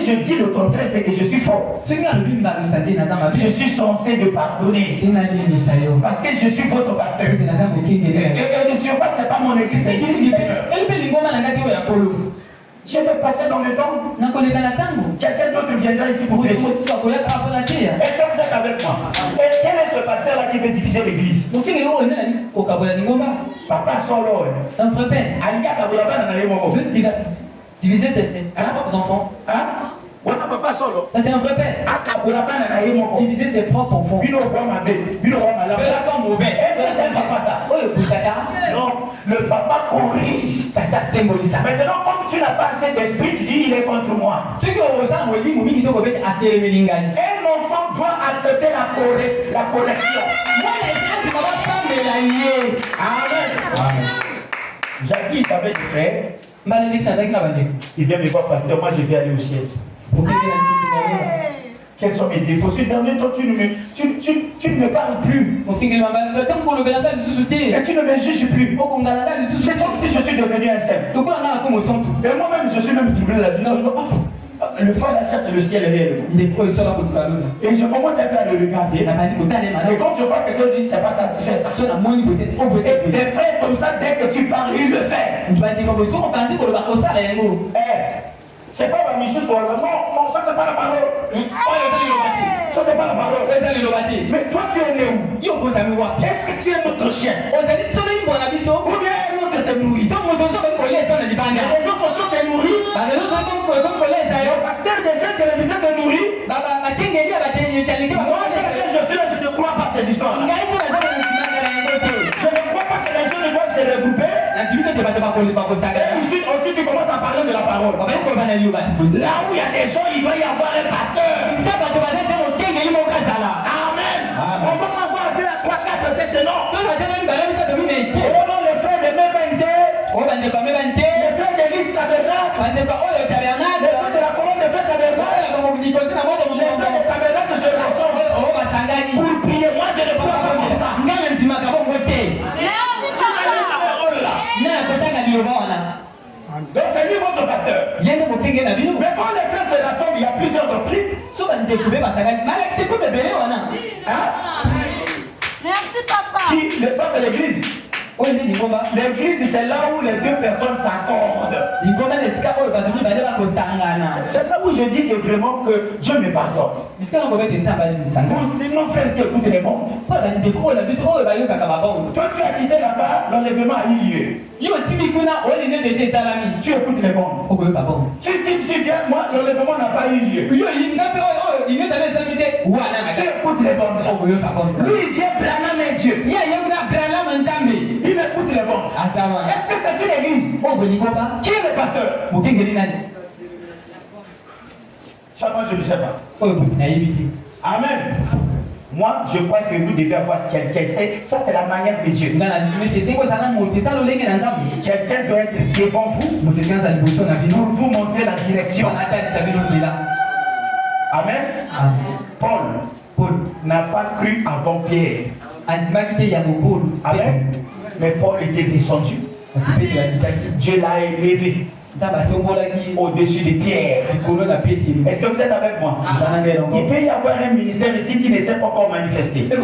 je dis le contraire, c'est que je suis fort. Je suis censé de pardonner. Parce que je suis votre pasteur. Et ne suis pas, c'est pas mon église, c'est l'église. Je vais passer dans le temps. Quelqu'un d'autre viendra ici pour prêcher. Est-ce que vous êtes avec moi? Et quel est ce pasteur-là qui veut diviser l'église? Papa solo. Ça me ferait peine. Diviser ses propres enfants. Ça c'est un vrai père. Diviser ses propres enfants. Ceux-là sont mauvais. Est-ce que c'est le papa ça? Non, le papa corrige. Maintenant, comme tu n'as pas assez d'esprit, tu dis il est contre moi. Un enfant doit accepter la correction. Amen. Jacques avait des frères. Il vient me voir, pasteur, moi je vais aller au ciel. Quels sont mes défauts? Ce dernier temps, tu ne me parles plus. Et tu ne me juges plus. C'est comme si je suis devenu un seul. Et moi-même, je suis même troublé la vie. Le feu à la chasse, le ciel est réel. Et je commence un peu à le regarder. Et quand je vois quelqu'un dire c'est pas ça, tu fais ça. Des frères comme ça, dès que tu parles, il le fait. C'est pas la mission sur non, ça c'est pas la parole. Ça c'est pas la parole. Mais toi tu es né où? Est-ce que tu es notre chien? Ou bien un autre te nourrit? Les autres sociaux te nourrissent? Le pasteur des chaînes télévisées te nourrit? Moi, je suis là, je ne crois pas ces histoires-là. Je ne crois pas que les gens ne doivent se regrouper. Et ensuite, tu commences à parler de la parole. Là où il y a des gens, il doit y avoir un pasteur. Amen. On va avoir 2 à 3, 4 têtes, non. Oh non, les frères de Mébente, les frères de l'Is Tabernacle, les frères de la colonne de fête Tabernacle, les frères de Tabernacle se rassemblent pour prier. Moi, je ne crois pas comme ça. Donc c'est lui votre pasteur. Mais quand les frères se rassemblent, il y a plusieurs doctrines. Merci papa. Ça c'est l'église. L'église, c'est là où les deux personnes s'accordent. C'est là où je dis que vraiment que Dieu me pardonne. Mon frère qui écoute les bons. Toi, tu as quitté là-bas, l'enlèvement a eu lieu. Tu écoutes les bons. Tu viens, moi, l'enlèvement n'a pas eu lieu. Tu écoutes les bons. Lui, il vient blâmer Dieu. Il écoute les bons. Est-ce que c'est une église? Qui est le pasteur? Ça, moi, je ne sais pas. Amen. Moi, je crois que vous devez avoir quelqu'un. Ça, c'est la manière de Dieu. Quelqu'un doit être devant vous pour vous montrer la direction. Amen. Paul n'a pas cru avant Pierre. Amen. Mais Paul était descendu. Dieu l'a élevé au-dessus de Pierre. Est-ce que vous êtes avec moi? Il peut y avoir un ministère ici qui ne s'est pas encore manifesté. Peut-être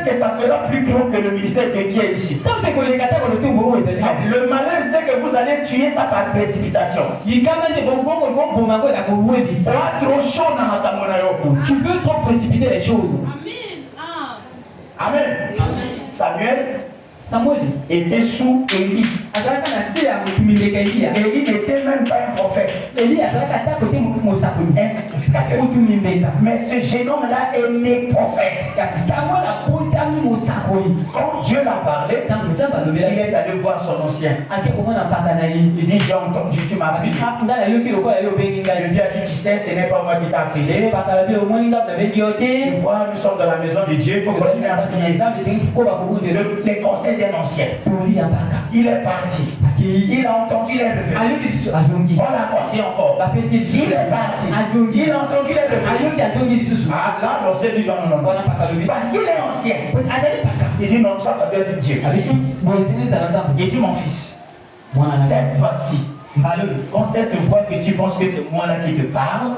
que ça sera plus grand que le ministère qui est ici. Le malheur, c'est que vous allez tuer ça par précipitation. Trop chaud dans la. Tu veux trop précipiter les choses. Amen. Samuel était sous Élie. Élie n'était même pas un prophète. Un sacrificateur. Mais ce jeune homme-là est né prophète. Quand Dieu l'a parlé, il est allé voir son ancien. Il dit, j'ai entendu, tu m'as appelé. Le vieux a dit, tu sais, ce n'est pas moi qui t'ai appelé. Tu vois, nous sommes dans la maison de Dieu, il faut continuer à prier. Les conseils d'un ancien. Il est parti. Il a entendu les revers. On l'a conseillé encore. Il est parti. Il a entendu les revers. Ah là, on s'est dit non. Parce qu'il est ancien. Il dit non, ça doit être Dieu. Il dit mon fils, cette fois-ci, quand cette voix que tu penses que c'est moi là qui te parle,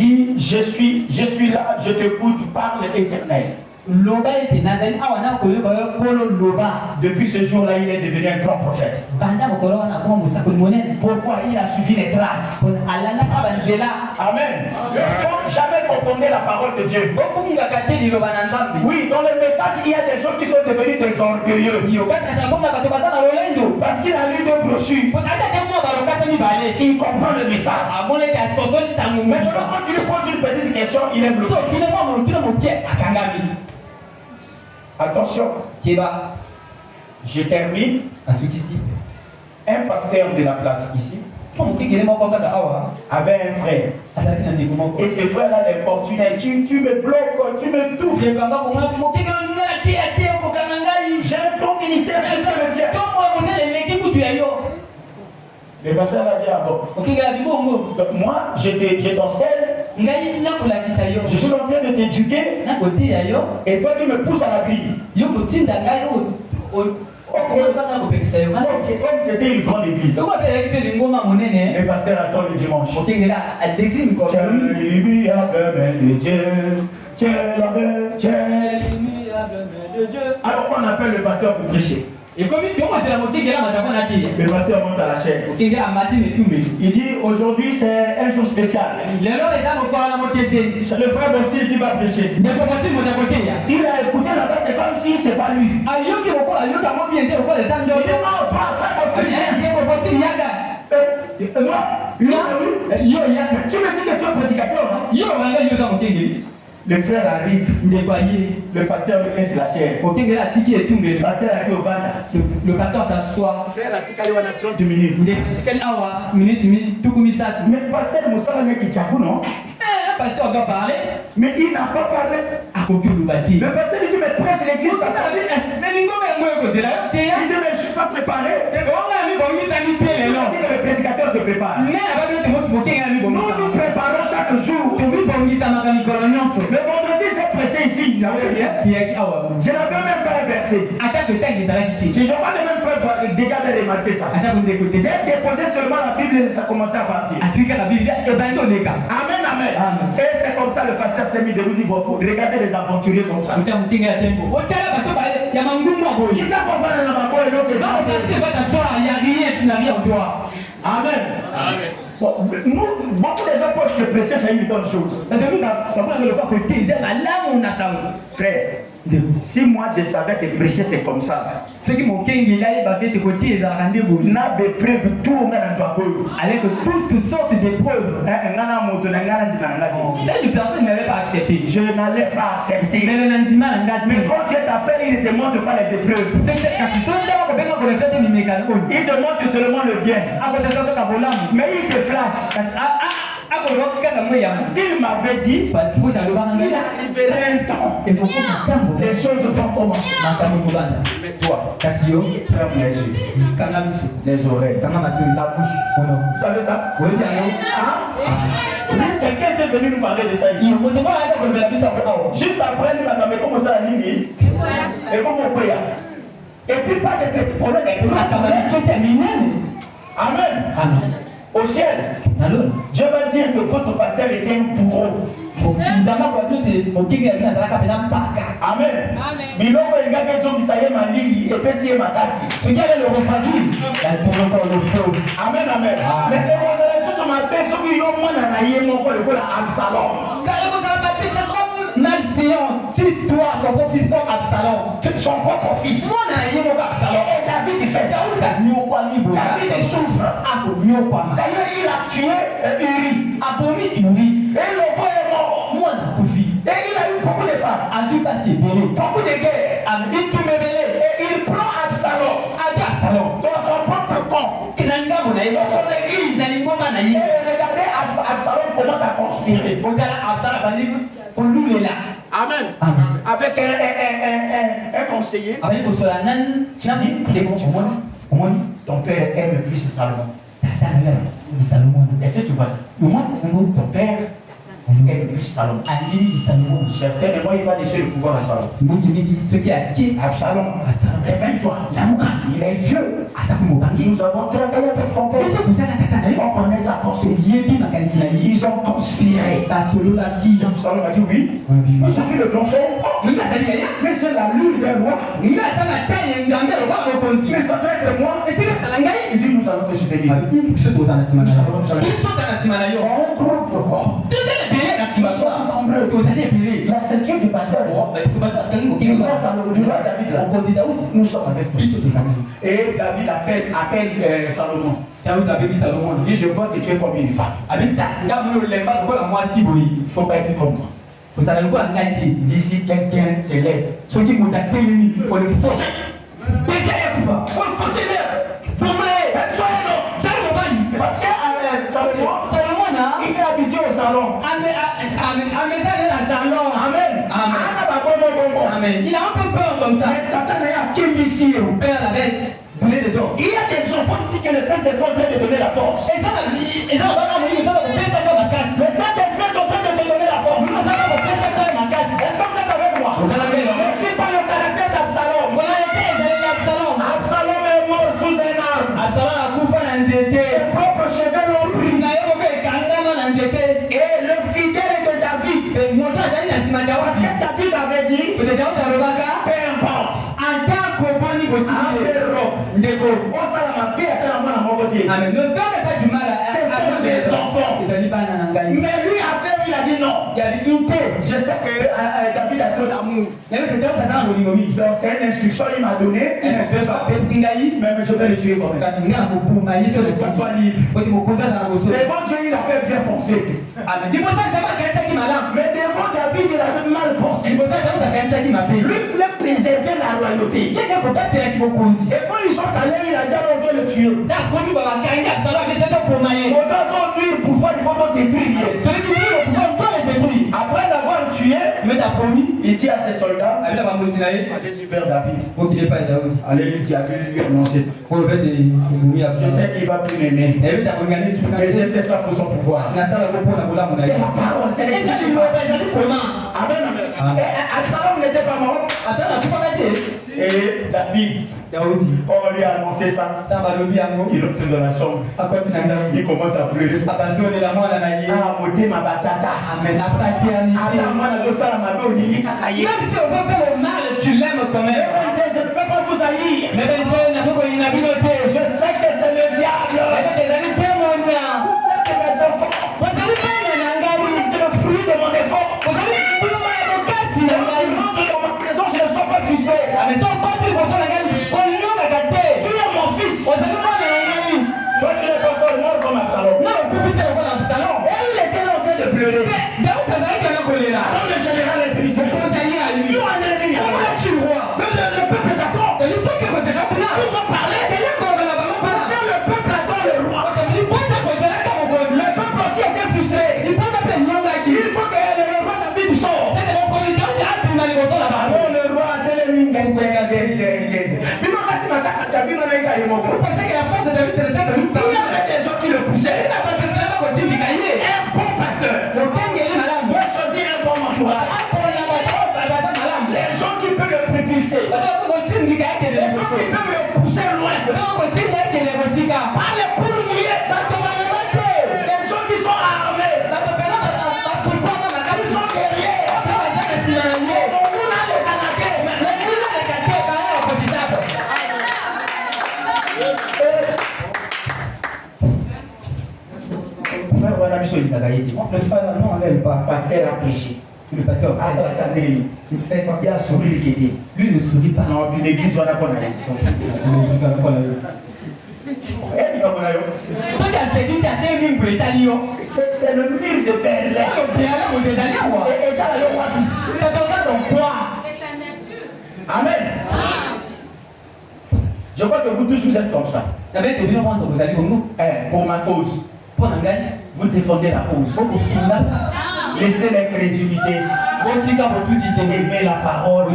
dis je suis là, je t'écoute, parle Éternel. Depuis ce jour-là, il est devenu un grand prophète. Pourquoi? Il a suivi les traces. Amen. Il ne faut jamais confondre la parole de Dieu. Oui, dans le message, il y a des gens qui sont devenus des orgueilleux. Parce qu'il a lu des brochures. Il comprend le message. Maintenant, quand tu lui poses une petite question, il est bloqué. Attention, je termine. Un pasteur de la place ici avait un frère. Et ce frère-là l'importunait. Tu me bloques, tu me touches. J'ai un grand ministère. Le pasteur a dit donc moi, je t'enseigne. Je suis en train de t'éduquer. Et toi, tu me pousses à la grille. Comme c'était une grande église. Le pasteur attend le dimanche. Alors on appelle le pasteur pour prêcher. Et comme le pasteur monte à la chaîne. Il dit aujourd'hui c'est un jour spécial. C'est le frère Bostil qui va prêcher. Il a écouté là-bas, c'est comme si c'est pas lui. Il dit non, pas frère Bostil. Tu me dis que tu es prédicateur. Le frère arrive, le pasteur lui laisse la chair. Le pasteur a au ventre. Le pasteur s'assoit. Le frère a dit qu'il y a 30 minutes. Mais le pasteur Moussa qui tchakou, non? Le pasteur doit parler. Mais il n'a pas parlé. Le pasteur dit mais presse l'église. Il dit mais je ne suis pas préparé. Il dit que le prédicateur se prépare. Nous nous préparons chaque jour. Le vendredi j'ai prêché ici. il n'y avait rien. Je n'avais même pas inversé. Si je vois les mêmes frères, déjà de remarquer ça. J'ai déposé seulement la Bible et ça commençait à partir. Amen, amen. Et c'est comme ça le pasteur s'est mis de vous dire beaucoup. Regardez les aventuriers comme ça. Qui t'a confié dans la main et l'autre. Il n'y a rien, tu n'as rien en toi. Amen. Amen. Bon, nous, beaucoup de gens pensent que prêcher c'est une bonne chose. Frère, si moi je savais que prêcher c'est comme ça, ceux qui m'ont n'a de preuves tout avec toutes sortes de preuves. Cette personne n'avait pas accepté. Je n'allais pas accepter. Mais quand Dieu t'appelle, il ne te montre pas les épreuves. Il te montre seulement le bien. Mais il te flash. Ce qu'il m'avait dit, il arriverait un temps. Les choses vont commencer. Mais toi, ferme les yeux, les oreilles, la bouche. Vous savez ça? Oui. Quelqu'un est venu nous parler de ça ici. Juste après, nous avons commencé à lire. Et comment on peut y aller? Et puis pas de petits problèmes, des problèmes. Amen. Au ciel, Dieu va dire que votre pasteur était un bourreau. Amen. Biloko elingaki ezongisa ye malili epesi ye makasi. Soki ale lokofaki amen amen. Mais ekozala lisusu mabe soki yo mwana na ye moko lokola Absalom. Si toi, son propre fils comme Absalom, son propre fils, Absalom, et David il fait ça, David souffre. D'ailleurs, il a tué Uri. Et le frère est mort. Et il a eu beaucoup de femmes, beaucoup de guerres. Et il prend Absalom dans son propre camp, dans son église. Et regardez, Absalom commence à conspirer. Amen. Avec un conseiller. Ton père aime plus Salomon. Est-ce que tu vois ça? Ton père aime plus Salomon. Certainement, il va laisser le pouvoir à Salomon. Absalom, réveille-toi. Il est vieux. Nous avons travaillé avec ton père. On connaît sa pensée. Ils ont conspiré. Absalom a dit oui. Moi, je suis le grand frère. Mais j'ai la lune des rois. Mais ça doit être moi. Il dit nous allons te soutenir. La ceinture du pasteur. Nous sommes avec toi. Et David appelle Salomon. Il dit je vois que tu es comme une femme. Il ne faut pas être comme moi. D'ici quelqu'un s'élève. Ceux qui m'ont il faut le forcer. Il faut le forcer. Il est habitué au salon. Amen. Il a un peu peur comme ça. Il y a des enfants ici que le Saint-Esprit est en train de donner la force. Le Saint-Esprit est en train de te donner la force. Est-ce que vous êtes avec moi? Je suis pas le caractère d'Absalom. Absalom est mort sous un arbre. Ses propres cheveux l'ont pris. Et le fidèle de David. Parce que David avait dit, peu importe. Amen. Ne faites pas du mal à mes enfants. Mais lui après il a dit non. Il a dit je sais que David a trop d'amour. Donc c'est une instruction il m'a donné. Mais je vais le tuer quand même. Devant Dieu il avait bien pensé. Mais devant David il avait mal pensé. Lui voulait préserver la royauté. Et quand ils sont allés, il a dit on doit le tuer. Aujourd'hui, le pouvoir, il faut détruire. Celui qui veut le pouvoir, on doit le détruire. Après avoir tué, il dit à ses soldats, allez-y vers David. Allez lui dire, allez lui annoncer ça. Je sais qu'il va plus m'aimer. Mais j'ai fait ça pour son pouvoir. C'est la parole, c'est l'esprit. Amen, amen. David, on lui a annoncé ça. Il retourne dans la chambre. Il commence à pleurer. Ah, beauté ma batata. Même si on veut faire le mal, tu l'aimes quand même. Je ne peux pas vous haïr. Je sais que c'est le diable. Vous savez que mes enfants, vous êtes le fruit de mon effort. quand tu rentres dans ma maison, je ne sois pas frustré. Tu es mon fils. Toi, tu n'es pas encore mort comme Absalom. Et il était là en train de pleurer. Alors le général est venu. Le peuple t'attend. Tu dois parler. Parce que le peuple attend le roi. Le peuple aussi était frustré. Il faut que le roi David sorte. Alors le roi a télé. Il y avait des gens qui le poussaient. Un bon pasteur doit choisir un bon entourage. Les gens qui peuvent le propulser. Les gens qui peuvent le pousser loin. Pas les poules mouillées. Les gens qui sont armés. Ils sont guerriers. On a les Canadiens. Pasteur a prêché. Le pasteur Ah, ça va t'attendre. il fait quoi? Il a souri le kété. Lui ne sourit pas. Non, puis l'église va la connaître. C'est le mur de Berlin. Et dans le roi. Ça te regarde en quoi? Amen. Je crois que vous tous vous êtes comme ça. Pour ma cause. Vous défendez la cause. Laissez l'incrédulité. Aimez la parole.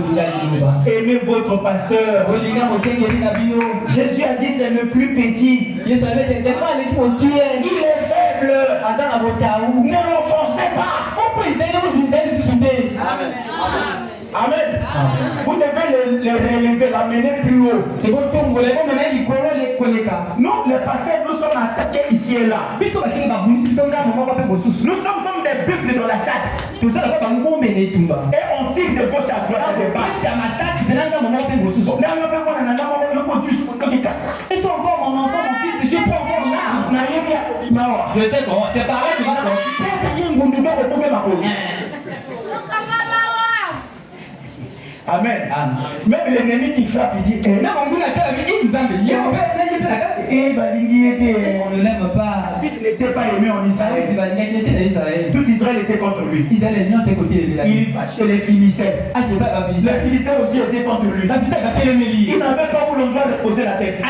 Aimez votre pasteur. Jésus a dit c'est le plus petit. Il est faible. Ne l'offensez pas. Amen. Vous devez les relever, l'amener plus haut. Nous, les pasteurs, nous sommes attaqués ici et là. Nous sommes comme des buffles dans la chasse. Et on tire de gauche à droite et de bas. Et toi encore mon enfant, mon fils, tu prends encore l'arme. Je sais comment, c'est pareil, tu vas Amen. Même l'ennemi qui frappe, il dit même en Mouna, tu as vu une zambe. On ne l'aime pas. David n'était pas aimé en Israël. Tout Israël était contre lui. Il va chez les Philistins. Les Philistins aussi étaient contre lui. Il n'avait pas où l'on doit poser la tête.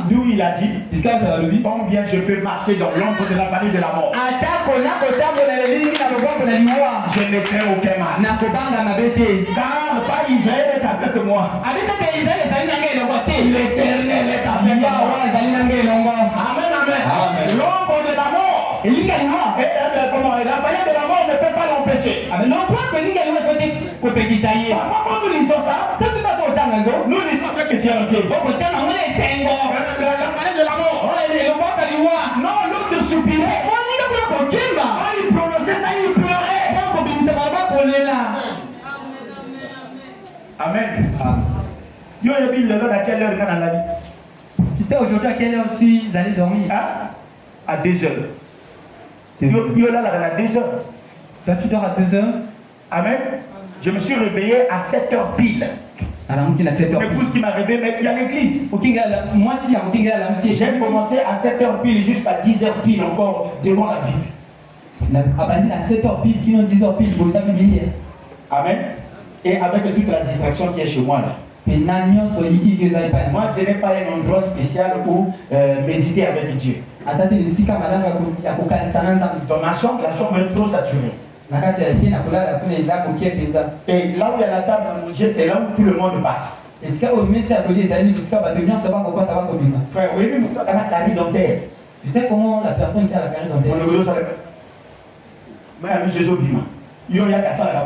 D'où il a dit combien je peux marcher dans l'ombre de la vallée de la mort. Je ne crains aucun mal. Car pas Israël est avec moi. L'Éternel est avec moi. Amen, amen. L'ombre de la mort. Et la vallée de la mort ne peut pas l'empêcher. Parfois quand nous lisons ça, nous lisons avec fierté. La vallée de la mort. Non, l'autre soupirait. Quand il prononçait ça, il pleurait. Amen. Yo a vu le à quelle heure dans la vie? Tu sais aujourd'hui à quelle heure je suis allé dormir? À 2 heures. Yo là à 2 heures. Toi tu dors à 2 heures? Amen. Je me suis réveillé à 7 heures pile. Mon épouse qui m'a réveillé, mais il y a l'église. Moi si j'ai commencé à 7 heures pile jusqu'à 10 heures pile encore devant la Bible. À 7 heures pile, qui n'ont 10 heures pile, vous savez venir. Amen. Et avec toute la distraction qui est chez moi là. Moi je n'ai pas un endroit spécial où méditer avec Dieu. Dans ma chambre, la chambre est trop saturée. Et là où il y a la table à manger, c'est là où tout le monde passe. Frère, oui, mais toi, tu as la carie dentaire. Tu sais comment la personne qui a la carie dentaire? Mais je suis obligé. Il y a ça là.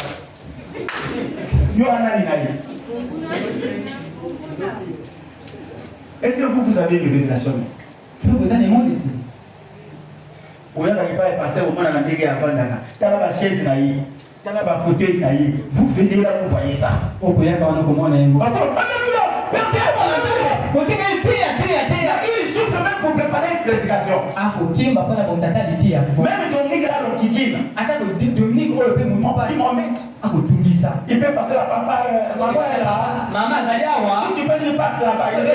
Yo anani na Est-ce que vous avez une révélation? Vous avez mon ici. Vous n'avez pas passé au monde à la dégué à Pandaka. T'as la chaise naïve. T'as la fauteuil naïve. Vous venez là, vous voyez ça. Vous voyez comment on est. Il souffre même pour préparer une prédication. Même Dominique là, l'homme qui dit. Attends, Dominique, il m'embête. Il peut passer la papa. Maman, si tu peux lui passer la papa, je vais le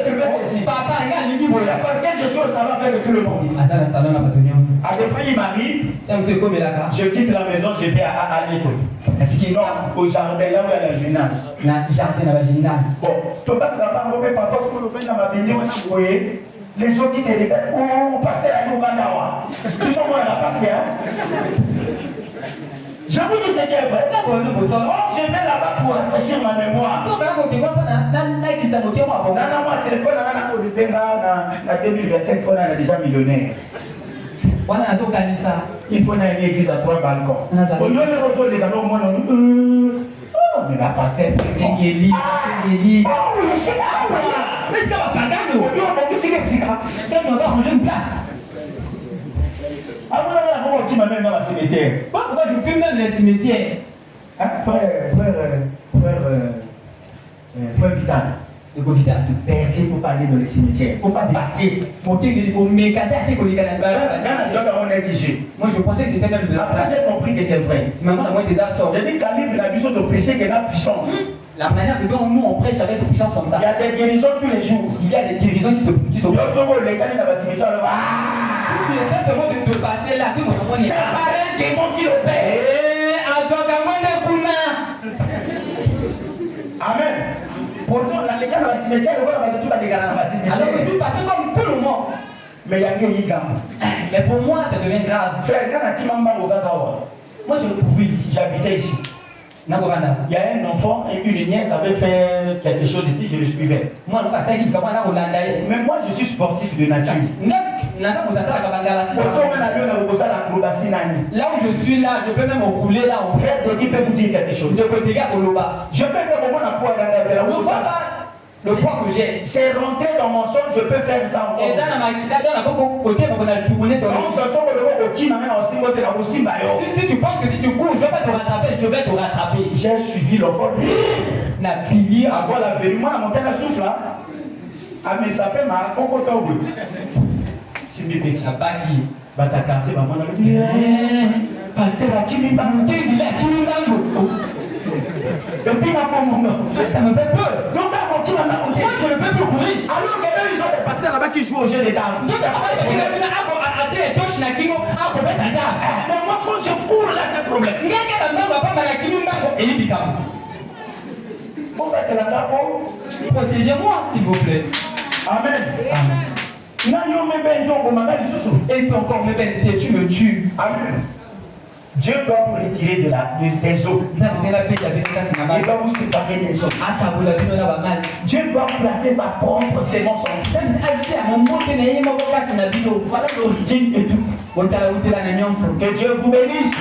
trouver ceci. Papa, regarde, il dit parce que je suis au salon avec tout le monde. Attends, le salon n'a pas tenu. Après, il m'arrive. Je quitte la maison, je vais à l'école. Sinon, au jardin, là où il y a la gymnase. Jardin, la gymnase. Bon, tu peux pas parfois, ce que vous faites dans ma vidéo, vous voyez, les gens qui te regardent, oh, pasteur à nous, Bandawa. Tout ça, moi, la pasteur. Je vous dis ce qui est vrai. Oh, je vais là-bas pour rafraîchir ma mémoire. Non, moi, téléphone, en 2025, il est déjà millionnaire. Il faut une église à 3 balcons. Au lieu de rejoindre les galons, moi, oh, mais la pasteur. Qui m'amène dans le cimetière. Pourquoi je filme dans les cimetières? Frère Vital. Il ne faut pas aller dans les cimetières. Il ne faut pas passer. Moi je pensais que c'était même de la Après j'ai compris que c'est vrai. C'est maintenant la moitié des assorts. J'ai dit calibre la vision de prêcher qu'elle a puissance. La manière dont nous on prêche avec puissance comme ça. Il y a des guérisons tous les jours. Il y a des guérisons qui sont. Les gars dans la cimetière. Tu essaies seulement de te passer là. C'est pareil des mots qui opèrent. Amen. Pourtant, les gars dans la cimetière, le gars va tout les gars dans la cimetière. Alors je suis passé comme tout le monde. Mais il y a des gars. Mais pour moi, ça devient grave. Frère, moi je oui, ici, j'habitais ici. Il y a un enfant et une nièce avait fait quelque chose ici, je le suivais. Mais moi je suis sportif de nature. Là où je suis là, je peux même rouler là. Frère Denis peut vous dire quelque chose. Je peux dire au Loba. Je peux faire au moins un poids dans le poids que j'ai. C'est rentré dans mon sol, je peux faire ça encore. Et dans la maquillage, côté, on a tout tourné. Si tu penses que si tu cours, je vais pas te rattraper, je vais te rattraper. J'ai suivi l'enfant. La prière, avoir la vérité. Moi, la montagne à souffle là. Ah, mais ça s'appelle ma cocotte. C'est mes petits. La baki. Bata quartier, maman, on a dit, pasteur, à qui il va me dire, il a qui il va me depuis ma maman, ça me fait peur. Donc, moi, je ne peux plus courir. Alors que eux, ils ont des pasteurs là-bas qui jouent au jeu des dames. Mais moi, quand je cours là, c'est un problème. Protégez-moi, s'il vous plaît. Amen. Amen. Et tu encore tu me tues. Amen. Dieu doit vous retirer des eaux. Il doit vous séparer des eaux. Dieu doit placer sa propre sémence en vous. Voilà l'origine de tout. Que Dieu vous bénisse.